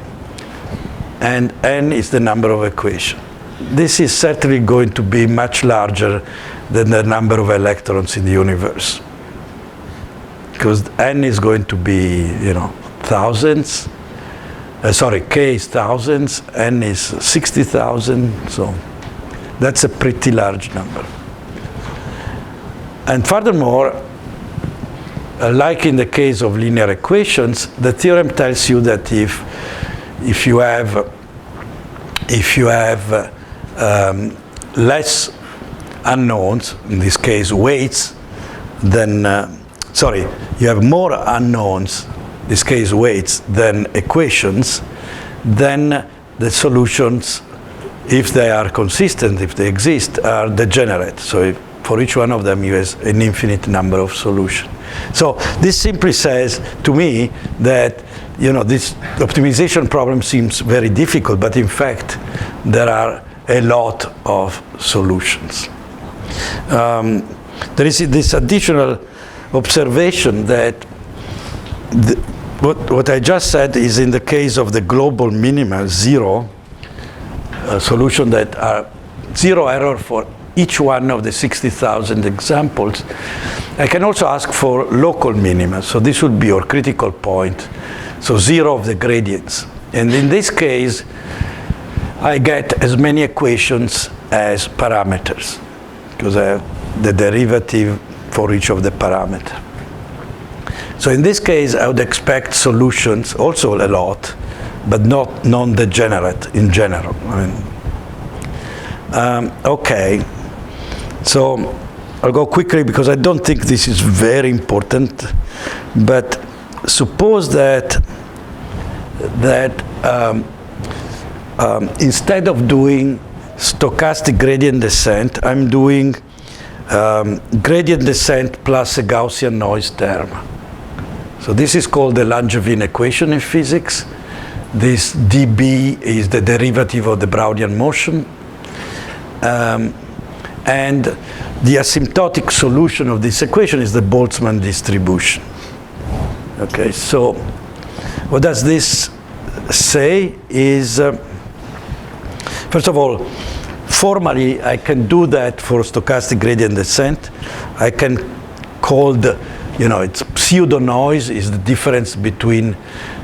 and n is the number of equations. This is certainly going to be much larger than the number of electrons in the universe, because n is going to be, thousands. K is thousands, n is 60,000, so that's a pretty large number. And furthermore, like in the case of linear equations, the theorem tells you that if you have less unknowns, in this case weights, then you have more unknowns, in this case weights, than equations, then the solutions, if they are consistent, if they exist, are degenerate. So for each one of them, you have an infinite number of solutions. So this simply says to me that this optimization problem seems very difficult, but in fact, there are a lot of solutions. There is this additional observation that what I just said is in the case of the global minima, zero, a solution that are zero error for each one of the 60,000 examples. I can also ask for local minima, so this would be your critical point, so zero of the gradients. And in this case, I get as many equations as parameters, because I have the derivative for each of the parameters. So in this case, I would expect solutions, also a lot, but not non-degenerate in general. Okay, so I'll go quickly because I don't think this is very important, but suppose that instead of doing stochastic gradient descent, I'm doing gradient descent plus a Gaussian noise term. So this is called the Langevin equation in physics. This dB is the derivative of the Brownian motion. And the asymptotic solution of this equation is the Boltzmann distribution. Okay, so what does this say is, first of all, formally I can do that for stochastic gradient descent. I can call it's pseudo noise is the difference between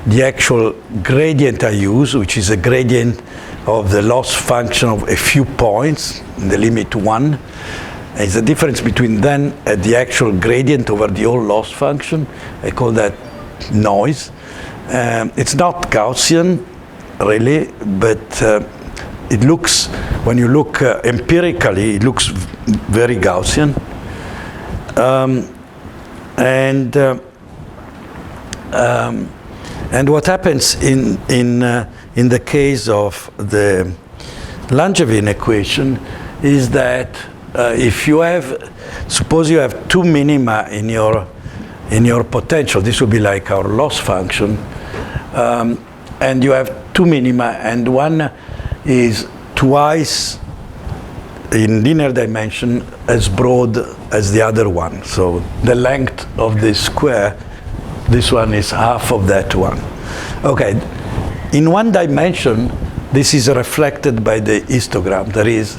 the actual gradient I use, which is a gradient of the loss function of a few points in the limit 1. It's the difference between then and the actual gradient over the whole loss function. I call that noise. It's not Gaussian, really, but it looks, when you look empirically, it looks very Gaussian. And what happens in the case of the Langevin equation is that if you have, suppose you have two minima in your potential, this would be like our loss function, and you have two minima, and one is twice in linear dimension as broad as the other one. So the length of this square, this one is half of that one. Okay, in one dimension, this is reflected by the histogram. There is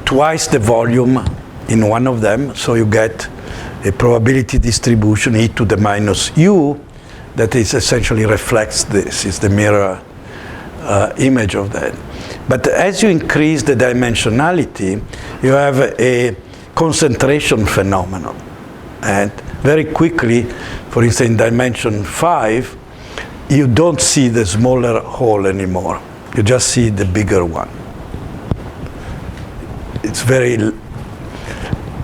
twice the volume in one of them, so you get a probability distribution e to the minus u that is essentially reflects this. It's the mirror image of that. But as you increase the dimensionality, you have a concentration phenomenon. And very quickly, for instance, in dimension 5, you don't see the smaller hole anymore. You just see the bigger one. It's very,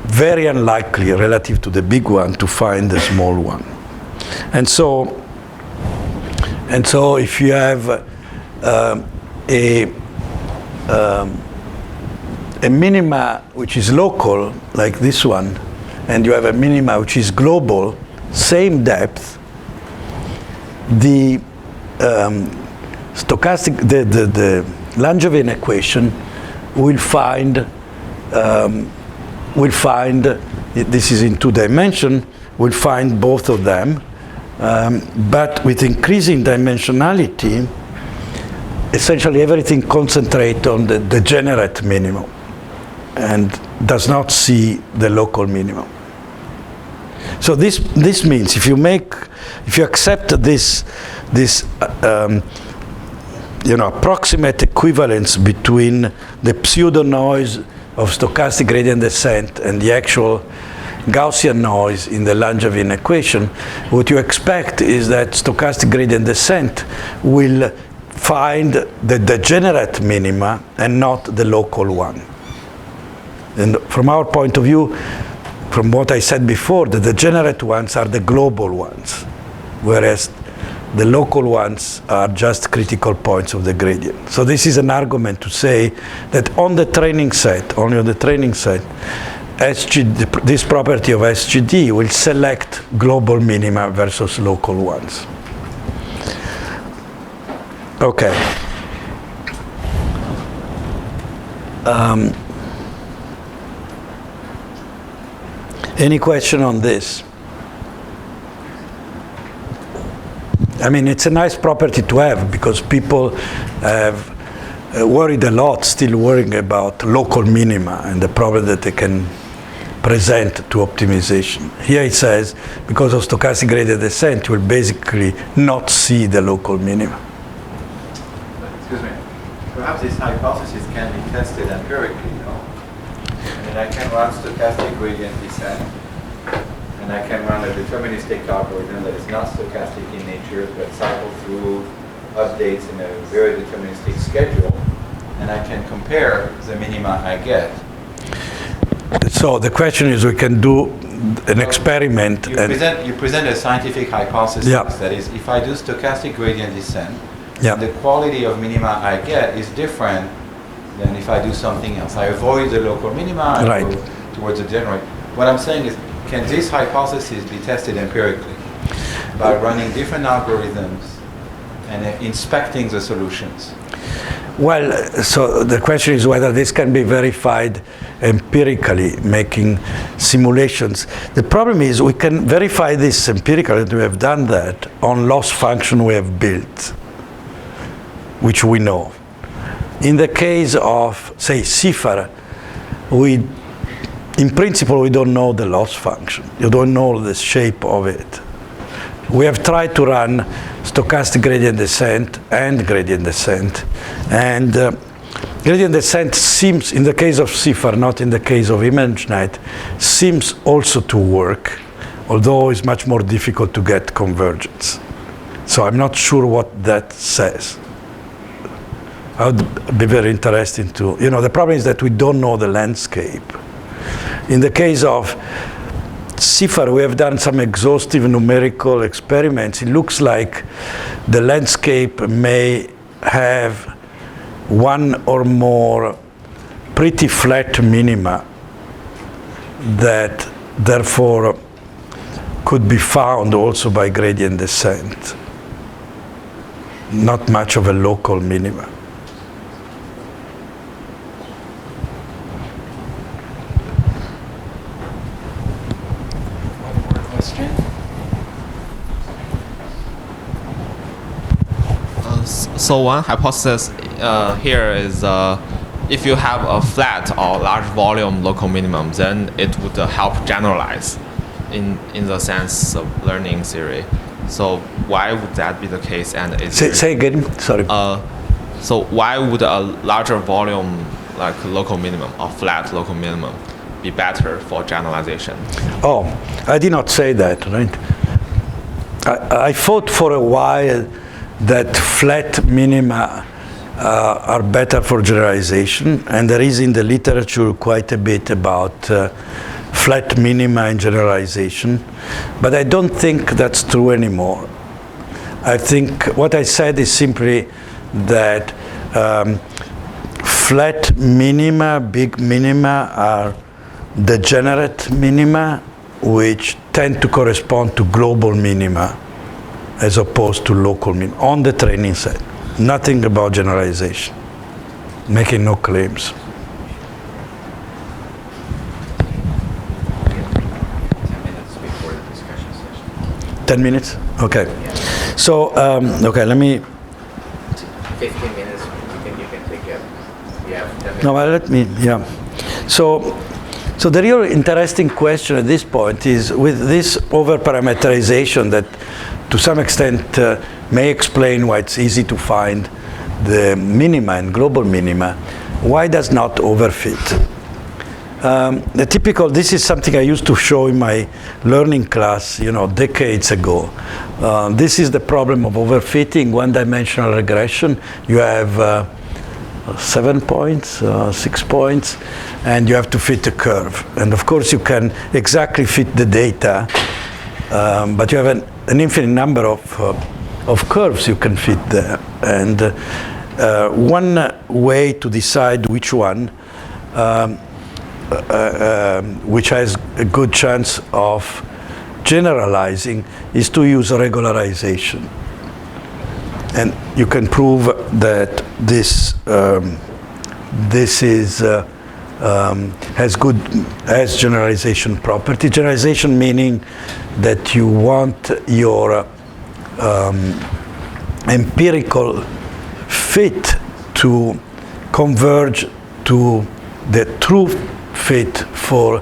very unlikely relative to the big one to find the small one. And so if you have a minima which is local, like this one, and you have a minima which is global, same depth, the stochastic, the Langevin equation will find, this is in 2 dimensions, will find both of them, but with increasing dimensionality, essentially everything concentrates on the degenerate minimum and does not see the local minimum. So this means if you accept this approximate equivalence between the pseudo noise of stochastic gradient descent and the actual Gaussian noise in the Langevin equation, what you expect is that stochastic gradient descent will find the degenerate minima and not the local one. And from our point of view, from what I said before, the degenerate ones are the global ones, whereas the local ones are just critical points of the gradient. So this is an argument to say that on the training set, only on the training set, this property of SGD will select global minima versus local ones. Okay. Any question on this? I mean, it's a nice property to have because people have worried a lot, still worrying about local minima and the problem that they can present to optimization. Here it says, because of stochastic gradient descent, you will basically not see the local minima. Excuse me. Perhaps this hypothesis can be tested empirically, no? I mean, I can run stochastic gradient descent, and I can run a deterministic algorithm that is not stochastic in nature, but cycle through updates in a very deterministic schedule, and I can compare the minima I get. So the question is, we can do an experiment. You present a scientific hypothesis, Yeah. that is, if I do stochastic gradient descent, Yeah. the quality of minima I get is different than if I do something else. I avoid the local minima and Right. go towards the general. What I'm saying is, can this hypothesis be tested empirically by running different algorithms and inspecting the solutions? Well, so the question is whether this can be verified empirically, making simulations. The problem is we can verify this empirically, and we have done that on loss function we have built, which we know. In the case of, say, CIFAR, in principle, we don't know the loss function. You don't know the shape of it. We have tried to run stochastic gradient descent and gradient descent. And gradient descent seems, in the case of CIFAR, not in the case of ImageNet, seems also to work, although it's much more difficult to get convergence. So I'm not sure what that says. I would be very interested to, the problem is that we don't know the landscape. In the case of CIFAR, we have done some exhaustive numerical experiments. It looks like the landscape may have one or more pretty flat minima that therefore could be found also by gradient descent. Not much of a local minima. So one hypothesis here is if you have a flat or large volume local minimum, then it would help generalize in the sense of learning theory. So why would that be the case? And Say again, sorry. So why would a larger volume like local minimum or flat local minimum be better for generalization? Oh, I did not say that, right? I thought for a while that flat minima are better for generalization, and there is in the literature quite a bit about flat minima in generalization, but I don't think that's true anymore. I think what I said is simply that flat minima, big minima, are degenerate minima, which tend to correspond to global minima as opposed to local minima on the training set. Nothing about generalization, making no claims. 10 minutes before the discussion session. 10 minutes? Okay. So, okay, let me... 15 minutes, you can take it. Yeah, 10 minutes. No, well, let me, yeah. So the real interesting question at this point is with this over-parameterization that to some extent may explain why it's easy to find the minima and global minima, why does not overfit? The typical, this is something I used to show in my learning class, decades ago. This is the problem of overfitting, one-dimensional regression. You have 7 points, 6 points, and you have to fit a curve. And of course you can exactly fit the data, but you have an infinite number of curves you can fit there. And one way to decide which one, which has a good chance of generalizing, is to use regularization. And you can prove that this has generalization property. Generalization meaning that you want your empirical fit to converge to the true fit for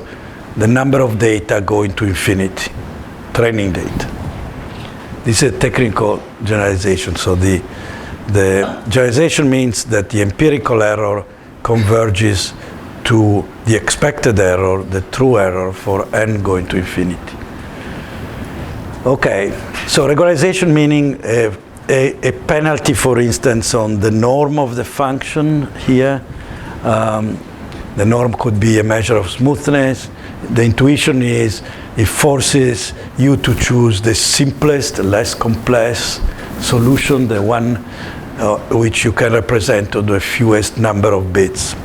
the number of data going to infinity, training data. This is a technical generalization. So the generalization means that the empirical error converges to the expected error, the true error for n going to infinity. Okay, so regularization meaning a penalty, for instance, on the norm of the function here. The norm could be a measure of smoothness. The intuition is it forces you to choose the simplest, less complex solution, the one which you can represent to the fewest number of bits.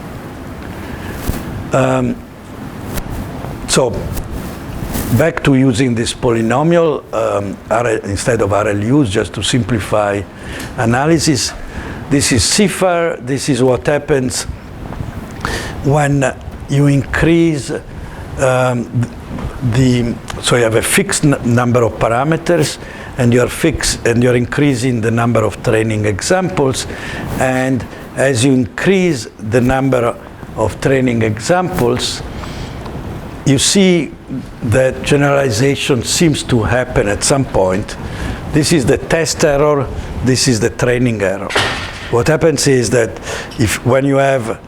So back to using this polynomial instead of RLUs, just to simplify analysis. This is CIFAR. This is what happens when you increase so you have a fixed number of parameters, and you're increasing the number of training examples, and as you increase the number of training examples, you see that generalization seems to happen at some point. This is the test error, this is the training error. What happens is that when you have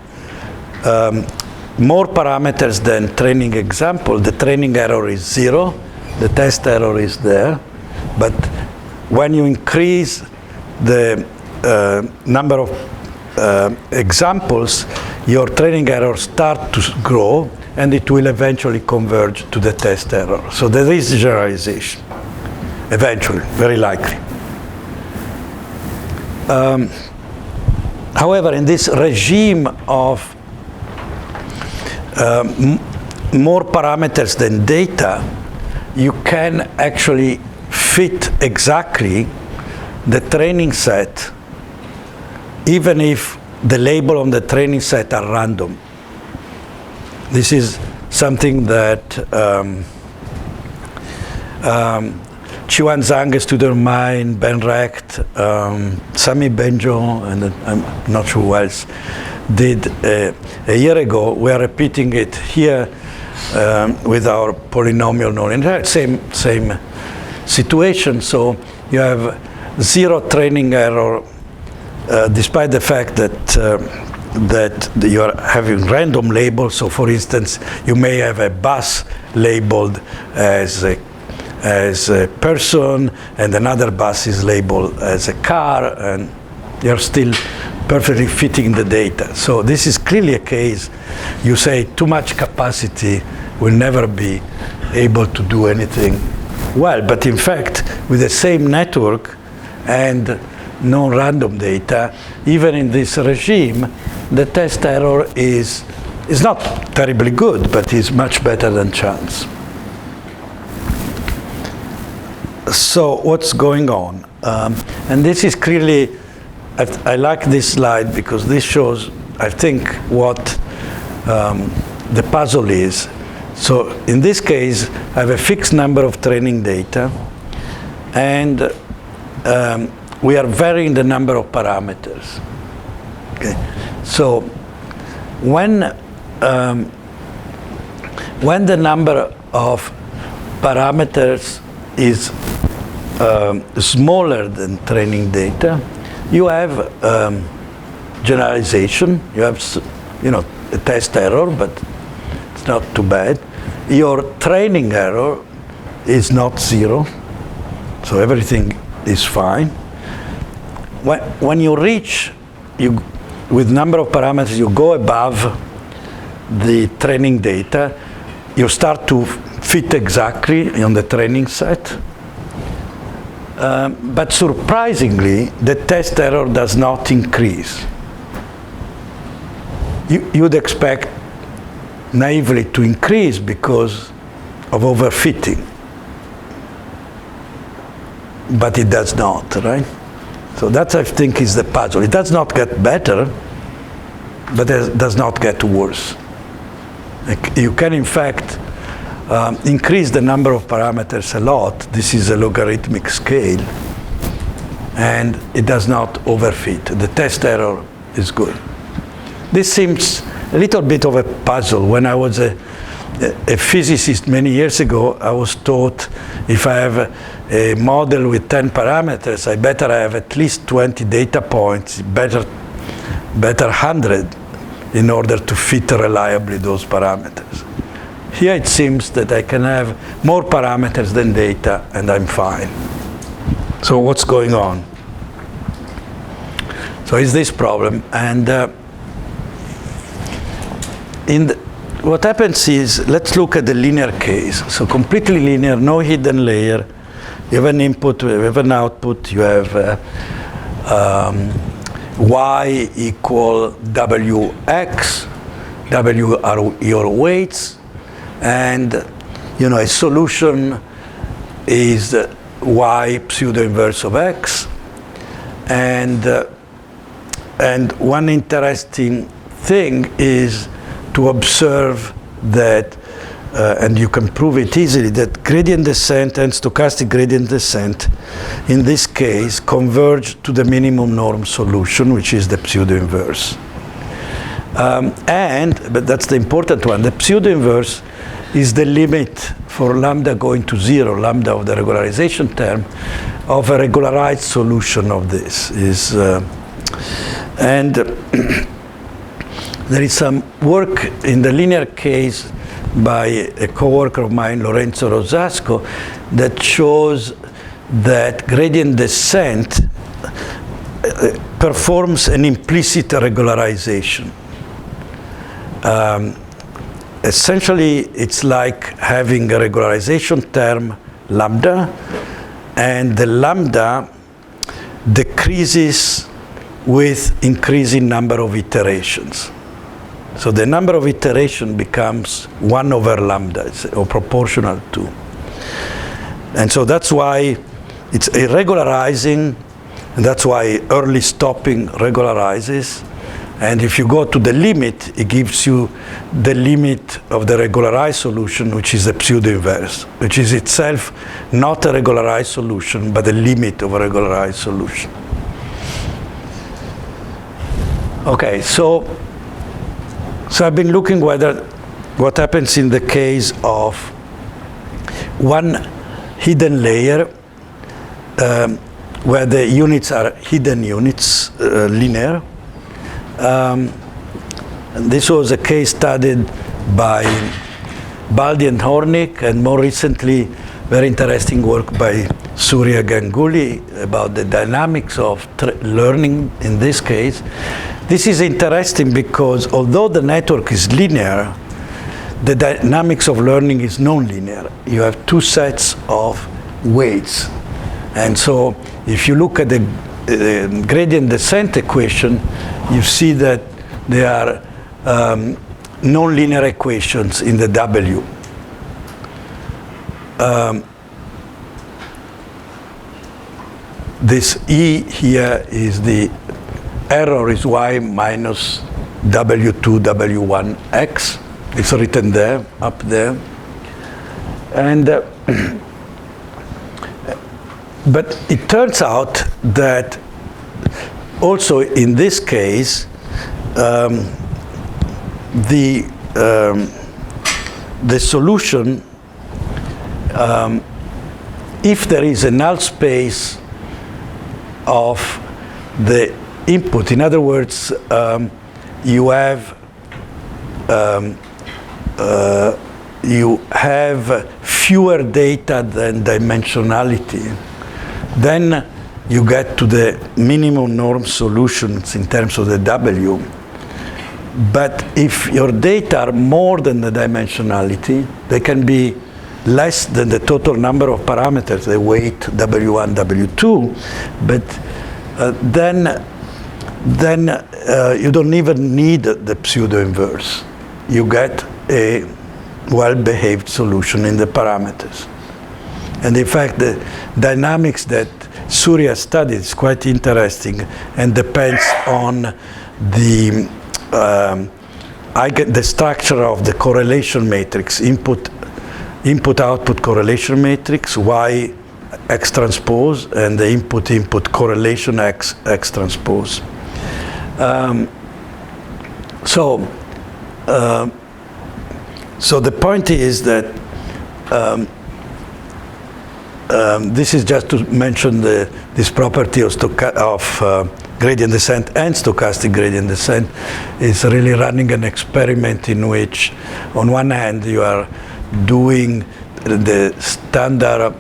more parameters than training example, the training error is 0, the test error is there, but when you increase the number of examples, your training errors start to grow, and it will eventually converge to the test error. So there is generalization, eventually, very likely. However, in this regime of more parameters than data, you can actually fit exactly the training set, even if the label on the training set are random. This is something that Chiwan Zhang, a student of mine, Ben Recht, Sami Benjo, and I'm not sure who else, did a year ago. We are repeating it here with our polynomial knowledge. Same situation. So you have 0 training error, despite the fact that you are having random labels. So for instance, you may have a bus labeled as a person, and another bus is labeled as a car, and you're still perfectly fitting the data. So this is clearly a case, you say too much capacity will never be able to do anything well, but in fact, with the same network and non-random data, even in this regime, the test error is not terribly good, but is much better than chance. So what's going on? And this is clearly, I like this slide because this shows, I think, what the puzzle is. So in this case, I have a fixed number of training data, and we are varying the number of parameters. Okay. So when the number of parameters is smaller than training data, you have generalization. You have, a test error, but it's not too bad. Your training error is not 0, so everything is fine. When you reach, with number of parameters, you go above the training data, you start to fit exactly on the training set. But surprisingly, the test error does not increase. You'd expect naively to increase because of overfitting. But it does not, right? So that, I think, is the puzzle. It does not get better, but it does not get worse. You can, in fact, increase the number of parameters a lot. This is a logarithmic scale. and it does not overfit. The test error is good. This seems a little bit of a puzzle. When I was a physicist many years ago, I was taught if I have a model with 10 parameters, I better have at least 20 data points, better 100, in order to fit reliably those parameters. Here it seems that I can have more parameters than data, and I'm fine. So what's going on? So it's this problem, and what happens is, let's look at the linear case. So completely linear, no hidden layer. You have an input, you have an output, you have y equal wx, w are your weights, and a solution is y pseudo inverse of x, and one interesting thing is to observe that, and you can prove it easily, that gradient descent and stochastic gradient descent, in this case, converge to the minimum norm solution, which is the pseudo inverse. But that's the important one, the pseudo inverse is the limit for lambda going to 0, lambda of the regularization term, of a regularized solution of this. There is some work in the linear case by a coworker of mine, Lorenzo Rosasco, that shows that gradient descent performs an implicit regularization. Essentially, it's like having a regularization term, lambda, and the lambda decreases with increasing number of iterations. So the number of iterations becomes 1 over lambda, or proportional to. And so that's why it's irregularizing, and that's why early stopping regularizes. And if you go to the limit, it gives you the limit of the regularized solution, which is the pseudo-inverse, which is itself not a regularized solution, but the limit of a regularized solution. Okay, so I've been looking what happens in the case of one hidden layer where the units are hidden units, linear. This was a case studied by Baldi and Hornick, and more recently, very interesting work by Surya Ganguly about the dynamics of learning in this case. This is interesting because although the network is linear, the dynamics of learning is non-linear. You have two sets of weights. And so if you look at the gradient descent equation, you see that there are non-linear equations in the W. This E here is the error is y minus W2, W1x. It's written there, up there. And but it turns out that also in this case, the solution, if there is a null space of the input, in other words, you have fewer data than dimensionality, then you get to the minimum norm solutions in terms of the W. But if your data are more than the dimensionality, they can be less than the total number of parameters, the weight W1, W2, but then you don't even need the pseudo-inverse. You get a well-behaved solution in the parameters. And in fact, the dynamics that Surya studied is quite interesting and depends on the structure of the correlation matrix, input-output correlation matrix, Y X transpose and the input-input correlation X transpose. So the point is that this is just to mention this property of gradient descent and stochastic gradient descent is really running an experiment in which, on one hand, you are doing the standard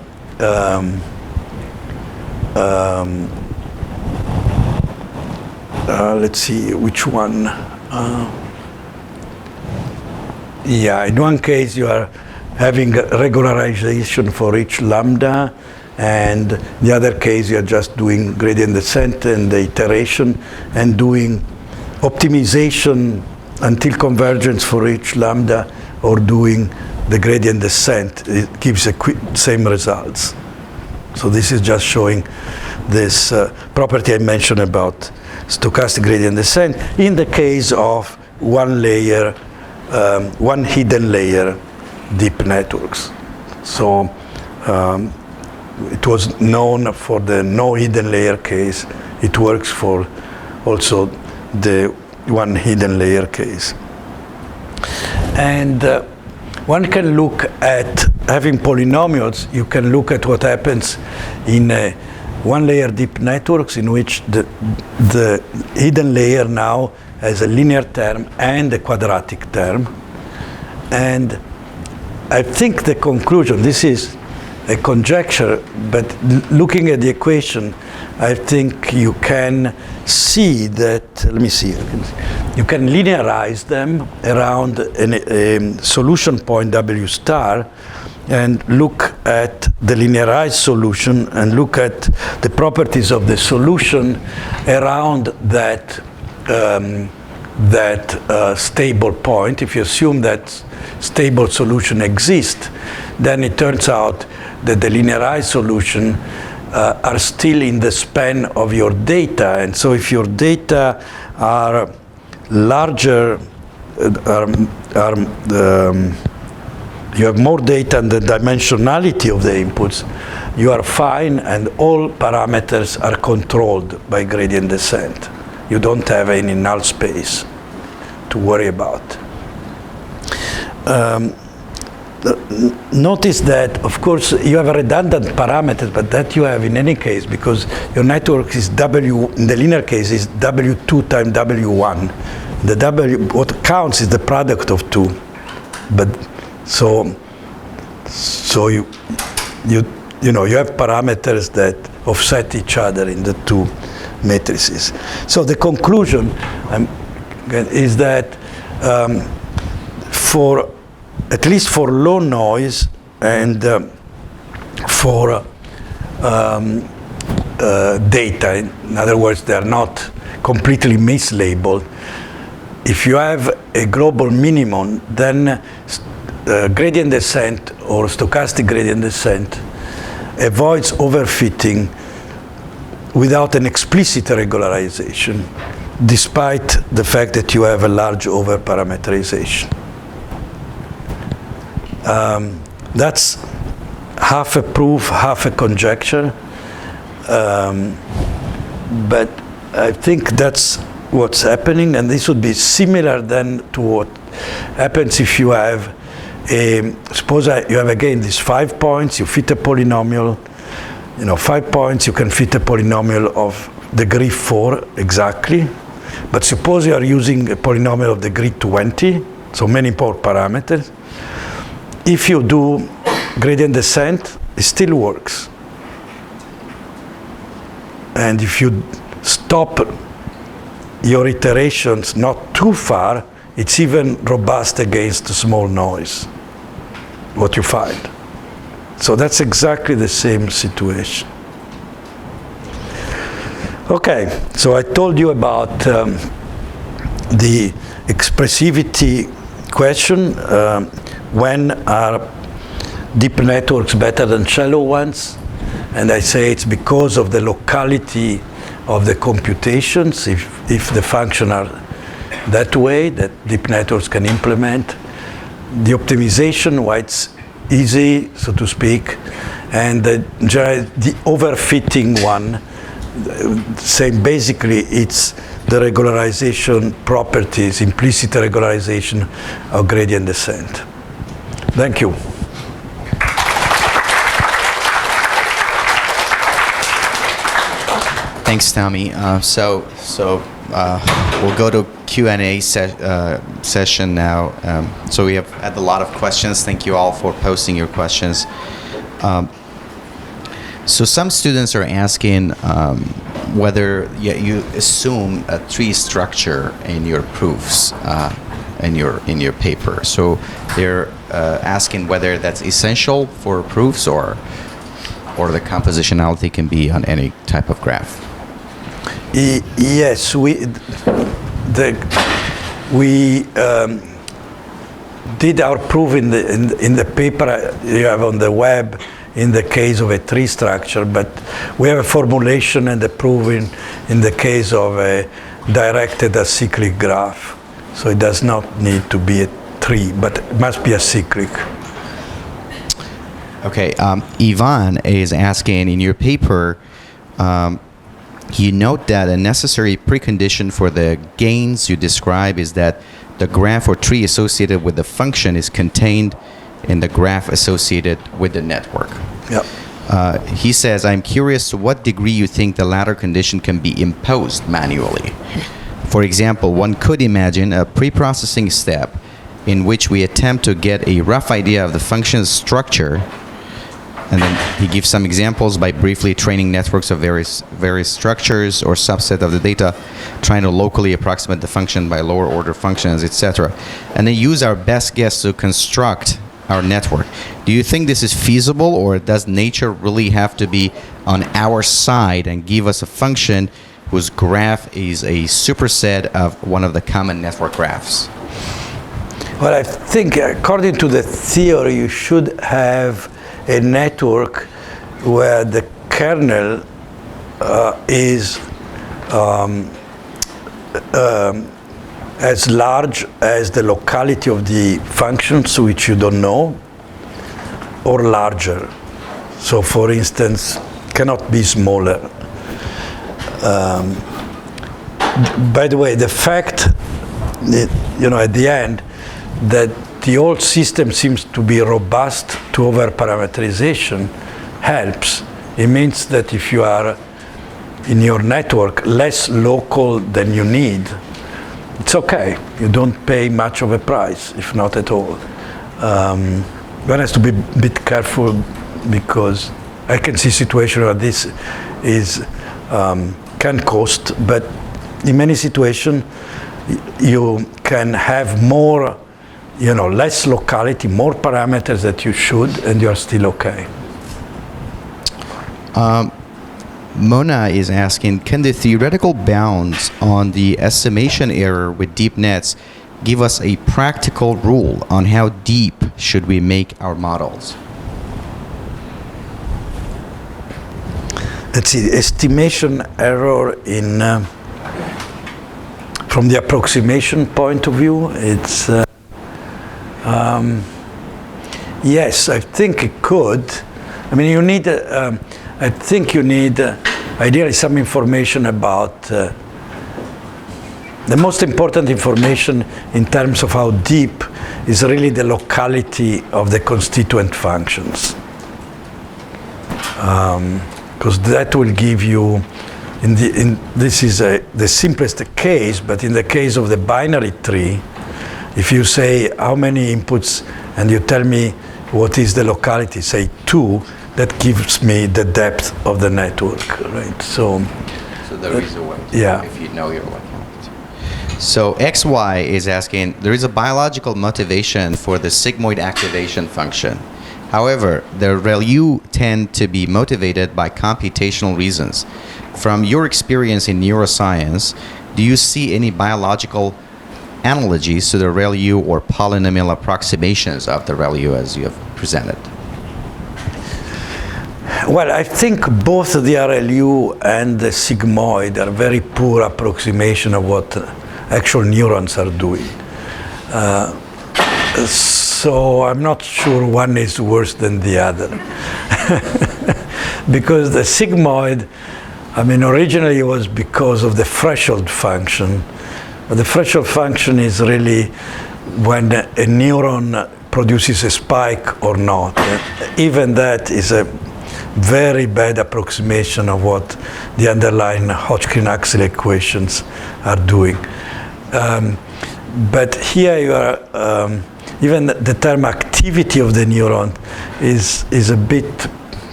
let's see which one. In one case you are having regularization for each lambda, and the other case you are just doing gradient descent and the iteration and doing optimization until convergence for each lambda, or doing the gradient descent. It gives same results. So this is just showing this property I mentioned about stochastic gradient descent in the case of one layer, one hidden layer deep networks. So it was known for the no hidden layer case. It works for also the one hidden layer case. And one can look at having polynomials. You can look at what happens in one layer deep networks in which the hidden layer now has a linear term and a quadratic term. And I think the conclusion, this is a conjecture, but looking at the equation, I think you can see that, let me see, you can linearize them around a solution point W star and look at the linearized solution and look at the properties of the solution around that stable point. If you assume that stable solution exists, then it turns out that the linearized solution are still in the span of your data. And so if your data are larger, you have more data and the dimensionality of the inputs, you are fine, and all parameters are controlled by gradient descent. You don't have any null space to worry about. Notice that, of course, you have a redundant parameter, but that you have in any case, because your network is W, in the linear case, is W2 times W1. The W, what counts is the product of two. But so you have parameters that offset each other in the two matrices. So the conclusion is that at least for low noise and for data, in other words, they are not completely mislabeled. If you have a global minimum, then gradient descent or stochastic gradient descent avoids overfitting without an explicit regularization, despite the fact that you have a large overparameterization. That's half a proof, half a conjecture, but I think that's what's happening, and this would be similar then to what happens if you have suppose you have again these 5 points, you fit a polynomial, 5 points, you can fit a polynomial of degree 4 exactly, but suppose you are using a polynomial of degree 20, so many more parameters. If you do gradient descent, it still works. And if you stop your iterations not too far, it's even robust against small noise, what you find. So that's exactly the same situation. Okay, so I told you about the expressivity question. When are deep networks better than shallow ones? And I say it's because of the locality of the computations. If the functions are that way, that deep networks can implement the optimization, why it's easy, so to speak, and the overfitting one, saying basically it's the regularization properties, implicit regularization of gradient descent. Thank you. Thanks, Tommy. We'll go to Q&A session now. So we have had a lot of questions. Thank you all for posting your questions. So some students are asking whether you assume a tree structure in your proofs in your paper. So they're asking whether that's essential for proofs or the compositionality can be on any type of graph. Yes, we did our proof in the paper you have on the web in the case of a tree structure, but we have a formulation and a proof in the case of a directed acyclic graph. So it does not need to be a tree, but it must be acyclic. Okay, Ivan is asking, in your paper, you note that a necessary precondition for the gains you describe is that the graph or tree associated with the function is contained in the graph associated with the network. Yep. He says, I'm curious to what degree you think the latter condition can be imposed manually. For example, one could imagine a pre-processing step in which we attempt to get a rough idea of the function's structure, and then he gives some examples by briefly training networks of various structures or subset of the data, trying to locally approximate the function by lower order functions, etc. And then use our best guess to construct our network. Do you think this is feasible, or does nature really have to be on our side and give us a function whose graph is a superset of one of the common network graphs? Well, I think according to the theory, you should have a network where the kernel is as large as the locality of the functions which you don't know, or larger. So, for instance, cannot be smaller. By the way, the fact that, at the end, that the whole system seems to be robust to over-parameterization helps. It means that if you are in your network less local than you need, it's okay. You don't pay much of a price, if not at all. One has to be a bit careful, because I can see situations where this is can cost, but in many situations you can have more, less locality, more parameters that you should, and you are still okay. Mona is asking, can the theoretical bounds on the estimation error with deep nets give us a practical rule on how deep should we make our models? Let's see, estimation error from the approximation point of view, it's yes, I think it could. I mean, you need, I think you need ideally some information about, the most important information in terms of how deep is really the locality of the constituent functions. Because that will give you, this is the simplest case, but in the case of the binary tree, if you say how many inputs and you tell me what is the locality, say 2, that gives me the depth of the network, right? So there is a way to, yeah. If you know your locality. So XY is asking, there is a biological motivation for the sigmoid activation function. However, the ReLU tend to be motivated by computational reasons. From your experience in neuroscience, do you see any biological analogies to the ReLU or polynomial approximations of the ReLU as you have presented? Well, I think both the ReLU and the sigmoid are very poor approximation of what actual neurons are doing. So I'm not sure one is worse than the other. Because the sigmoid, I mean, originally it was because of the threshold function. But the threshold function is really when a neuron produces a spike or not. Even that is a very bad approximation of what the underlying Hodgkin-Huxley equations are doing. But here you are, even the term activity of the neuron is a bit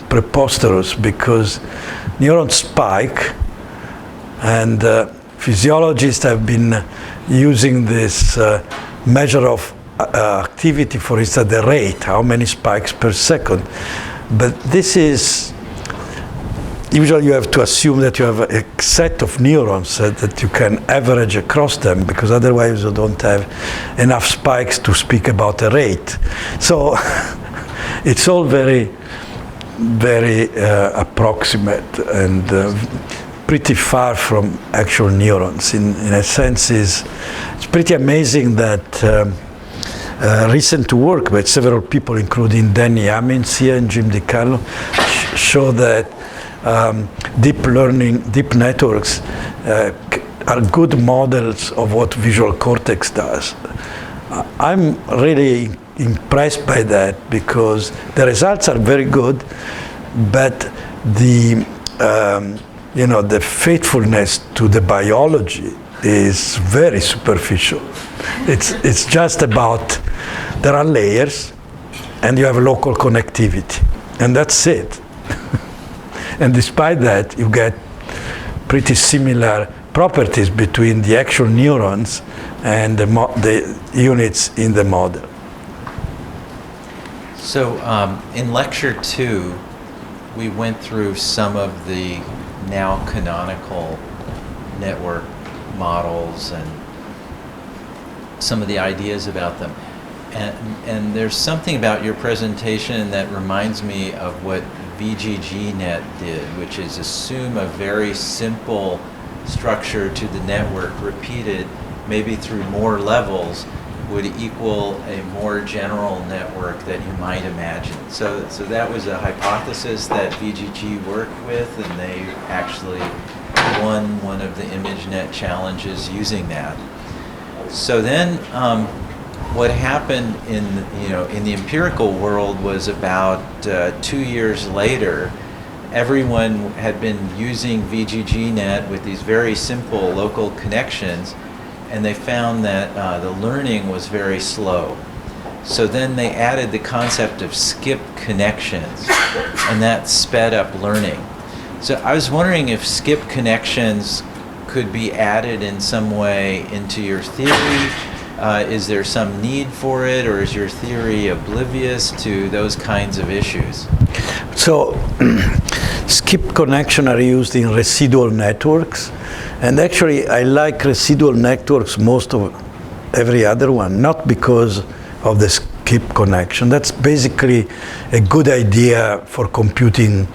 preposterous, because neurons spike, and physiologists have been using this measure of activity, for instance, the rate, how many spikes per second. But this is, usually you have to assume that you have a set of neurons that you can average across them, because otherwise you don't have enough spikes to speak about a rate. So it's all very, very approximate and pretty far from actual neurons. In a sense, it's pretty amazing that recent work by several people, including Danny Ammons here and Jim DiCarlo, show that deep learning, deep networks are good models of what visual cortex does. I'm really impressed by that, because the results are very good, but the the faithfulness to the biology is very superficial. It's just about, there are layers and you have local connectivity, and that's it. And despite that, you get pretty similar properties between the actual neurons and the units in the model. So in lecture 2, we went through some of the now canonical network models and some of the ideas about them. And there's something about your presentation that reminds me of what VGGNet did, which is assume a very simple structure to the network repeated maybe through more levels would equal a more general network that you might imagine. So that was a hypothesis that VGG worked with, and they actually won one of the ImageNet challenges using that. So then what happened in the empirical world was about 2 years later, everyone had been using VGGNet with these very simple local connections, and they found that the learning was very slow. So then they added the concept of skip connections, and that sped up learning. So I was wondering if skip connections could be added in some way into your theory. Is there some need for it, or is your theory oblivious to those kinds of issues? So skip connection are used in residual networks, and actually I like residual networks most of every other one, not because of the skip connection. That's basically a good idea for computing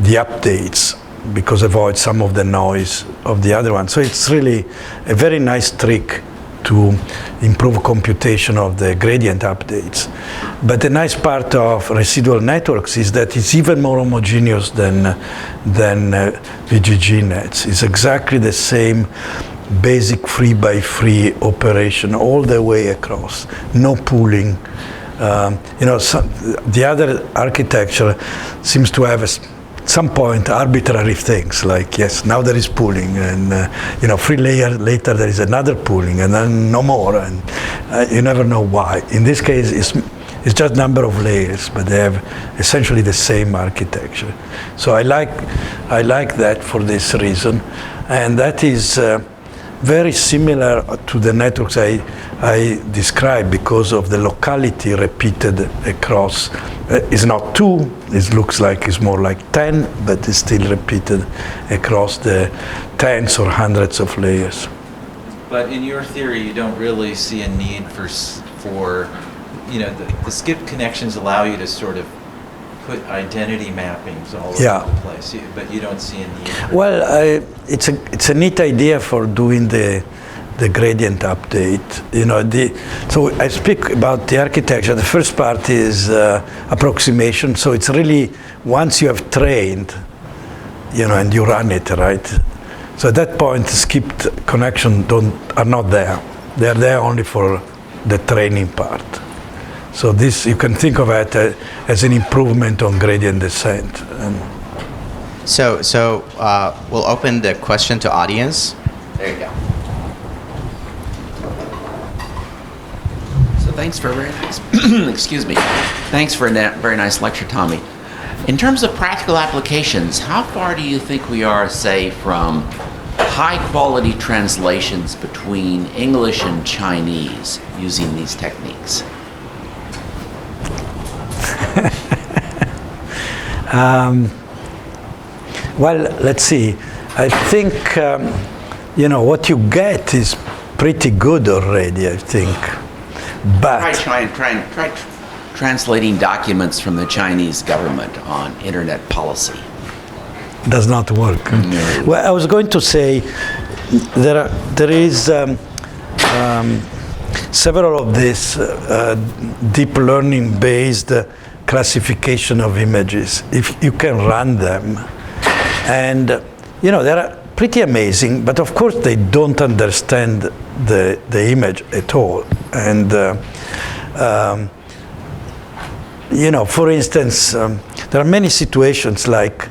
the updates, because it avoids some of the noise of the other one. So it's really a very nice trick to improve computation of the gradient updates. But the nice part of residual networks is that it's even more homogeneous than VGG nets. It's exactly the same basic 3 by 3 operation all the way across, no pooling. The other architecture seems to have some point arbitrary things, like yes, now there is pooling, and 3 layers later there is another pooling, and then no more, and you never know why. In this case, it's just number of layers, but they have essentially the same architecture. So I like that for this reason, and that is very similar to the networks I described, because of the locality repeated across. It's not 2, it looks like it's more like 10, but it's still repeated across the tens or hundreds of layers. But in your theory, you don't really see a need for the skip connections allow you to sort of put identity mappings all over the place, but you don't see a need for Well, it's a neat idea for doing the the gradient update. You know, so I speak about the architecture. The first part is approximation. So it's really once you have trained, you know, and you run it, right? So at that point, skipped connection are not there. They are there only for the training part. So this, you can think of it as an improvement on gradient descent. So we'll open the question to audience. There you go. So thanks for a very nice, excuse me. Thanks for a very nice lecture, Tommy. In terms of practical applications, how far do you think we are, say, from high quality translations between English and Chinese using these techniques? Well, let's see. I think, you know, what you get is pretty good already, I think. But Try translating documents from the Chinese government on internet policy. does not work. No. Well, I was going to say there is several of these deep learning based classification of images. If you can run them, and you know, they're pretty amazing, but of course they don't understand the image at all. And you know, for instance, there are many situations like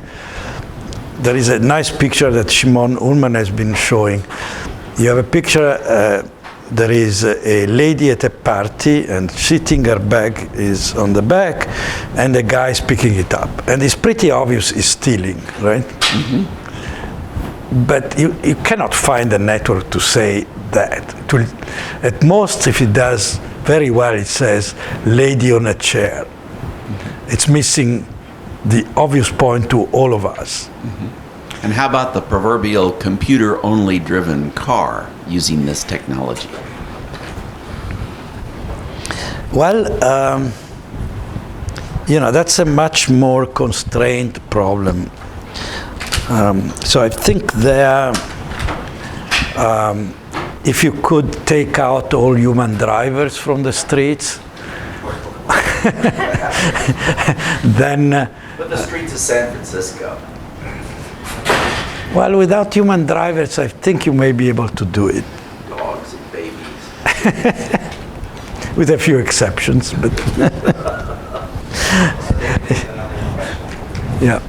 there is a nice picture that Shimon Ullman has been showing. You have a picture, there is a lady at a party and sitting, her bag is on the back and the guy is picking it up. And it's pretty obvious he's stealing, right? Mm-hmm. But you cannot find a network to say that. At most, if it does very well, it says lady on a chair. It's missing the obvious point to all of us. Mm-hmm. And how about the proverbial computer-only driven car using this technology? Well, you know, that's a much more constrained problem. So I think there, if you could take out all human drivers from the streets, then... But the streets of San Francisco. Well, without human drivers, I think you may be able to do it. Dogs and babies. With a few exceptions, but... yeah.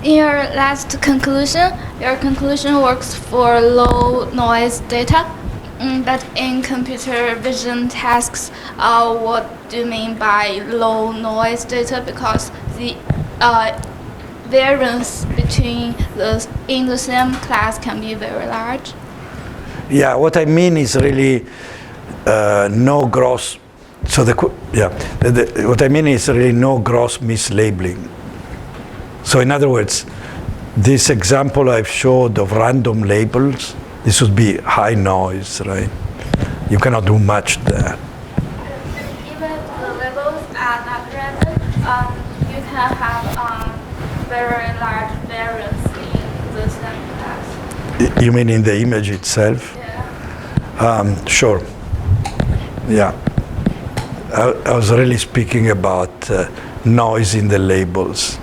In your last conclusion, your conclusion works for low noise data, but in computer vision tasks, what do you mean by low noise data? Because the variance between in the same class can be very large. Yeah, what I mean is really no gross. So what I mean is really no gross mislabeling. So in other words, this example I've showed of random labels, this would be high noise, right? You cannot do much there. Even if the labels are not random, you can have very large variance in the same class. You mean in the image itself? Yeah. Sure. Yeah. I was really speaking about noise in the labels.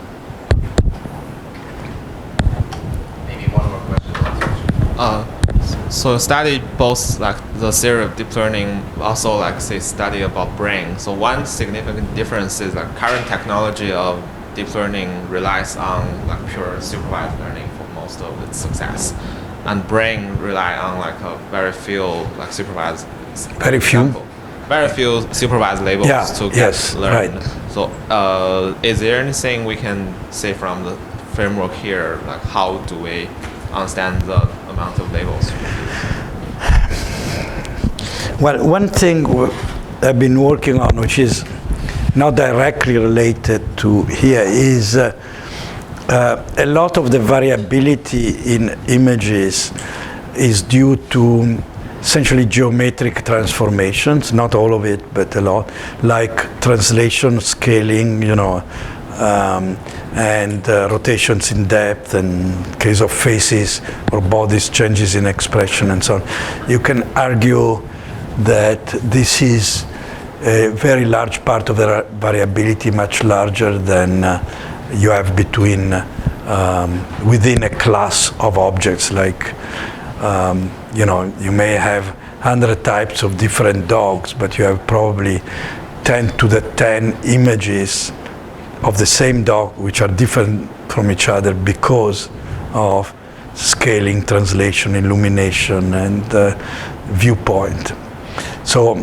So study both like the theory of deep learning, also like say study about brain. So one significant difference is like current technology of deep learning relies on like pure supervised learning for most of its success, and brain rely on like a very few like supervised. Very few. Very few supervised labels to get learned. Right. So is there anything we can say from the framework here, like how do we understand the amount of labels? Well, one thing I've been working on, which is not directly related to here, is a lot of the variability in images is due to essentially geometric transformations, not all of it, but a lot, like translation, scaling, you know, and rotations in depth, and case of faces or bodies, changes in expression, and so on. You can argue that this is a very large part of the variability, much larger than you have between within a class of objects. Like you may have 100 types of different dogs, but you have probably 10 to the 10 images of the same dog which are different from each other because of scaling, translation, illumination, and viewpoint. So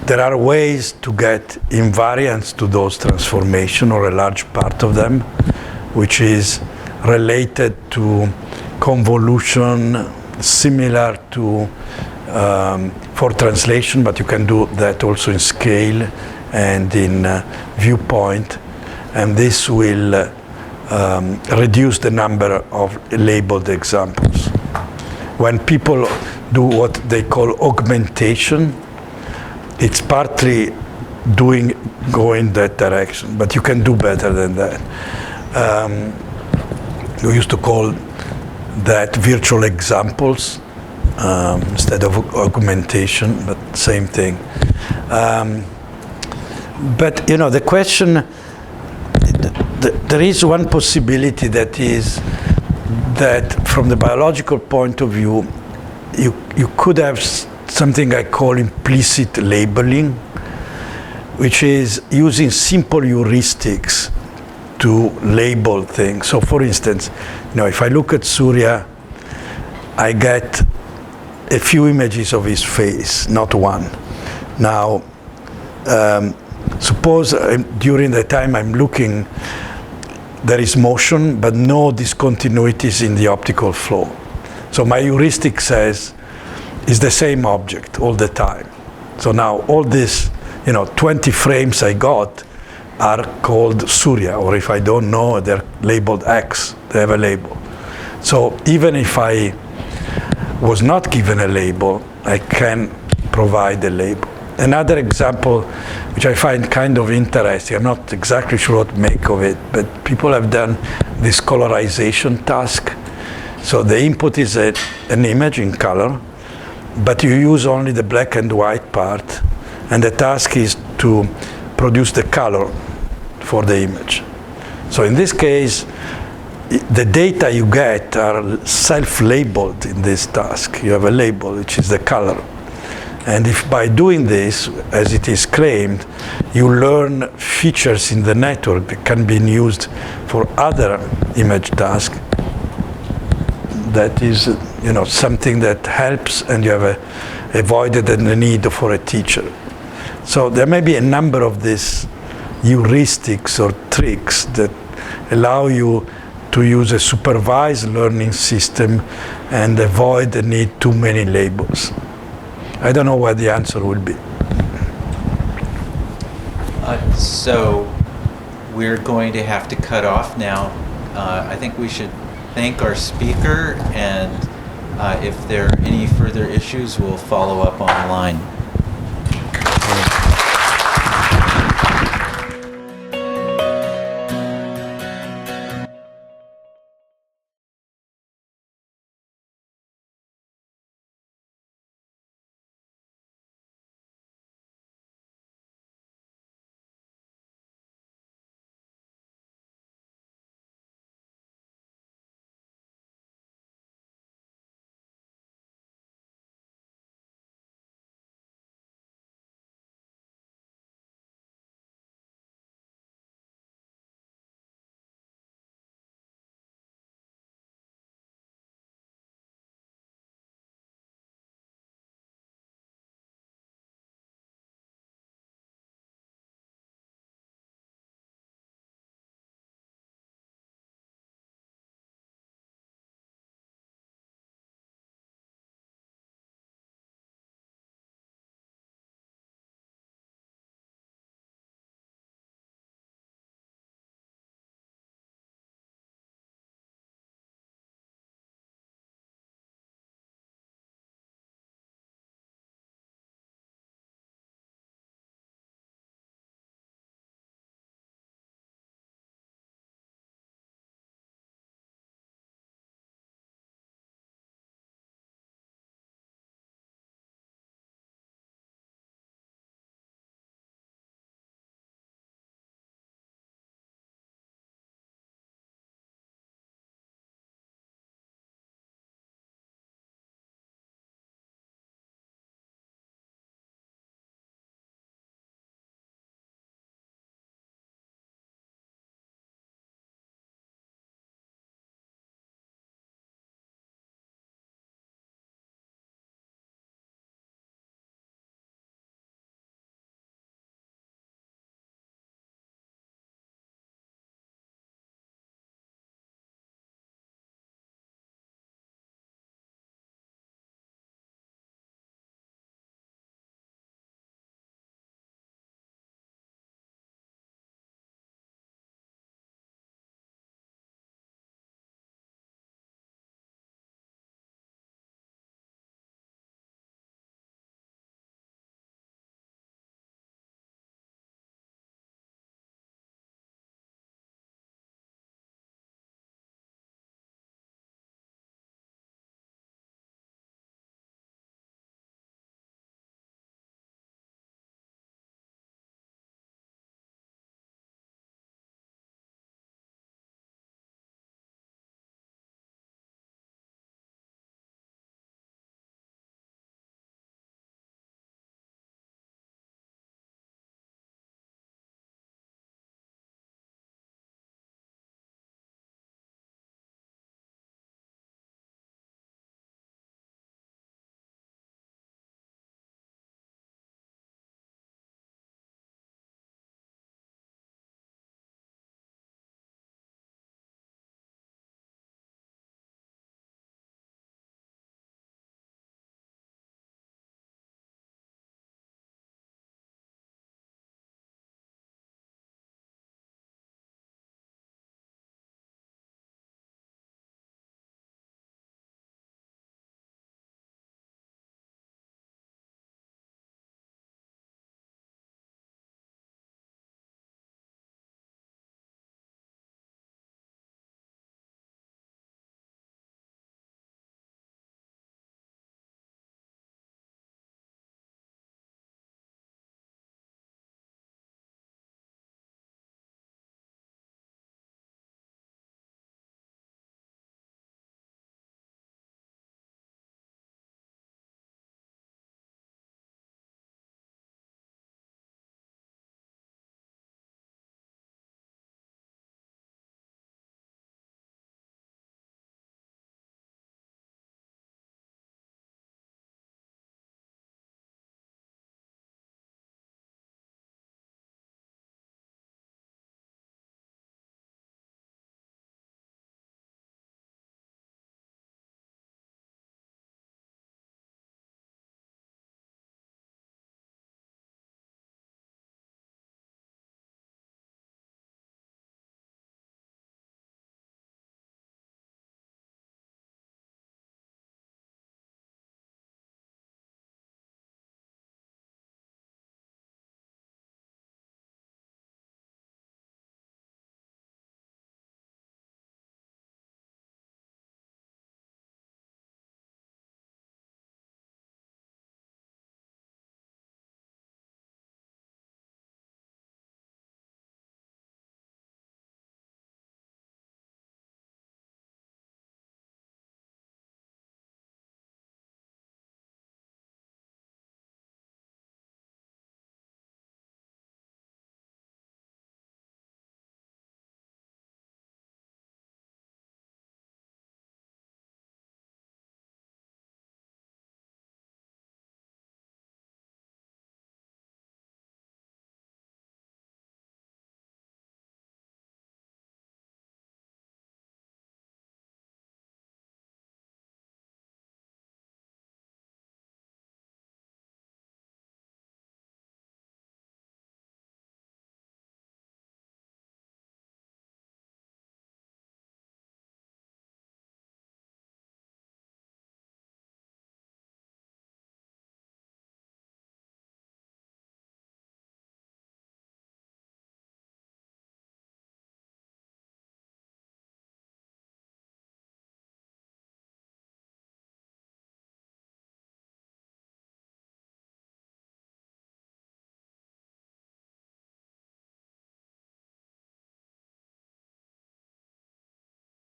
there are ways to get invariance to those transformations, or a large part of them, which is related to convolution, similar to for translation, but you can do that also in scale and in viewpoint, and this will reduce the number of labeled examples. When people do what they call augmentation, it's partly going that direction, but you can do better than that. We used to call that virtual examples instead of augmentation, but same thing. But the question, there is one possibility, that is that from the biological point of view, you could have something I call implicit labeling, which is using simple heuristics to label things. So for instance, if I look at Surya, I get a few images of his face, not one. Now, suppose during the time I'm looking, there is motion, but no discontinuities in the optical flow. So my heuristic says it's the same object all the time. So now all this, 20 frames I got are called Surya, or if I don't know, they're labeled X, they have a label. So even if I was not given a label, I can provide a label. Another example, which I find kind of interesting, I'm not exactly sure what to make of it, but people have done this colorization task. So the input is an image in color, but you use only the black and white part, and the task is to produce the color for the image. So in this case, the data you get are self-labeled in this task. You have a label, which is the color. And if by doing this, as it is claimed, you learn features in the network that can be used for other image tasks, that is something that helps, and you have avoided the need for a teacher. So there may be a number of these heuristics or tricks that allow you to use a supervised learning system and avoid the need too many labels. I don't know what the answer will be. So we're going to have to cut off now. I think we should thank our speaker, and if there are any further issues, we'll follow up online.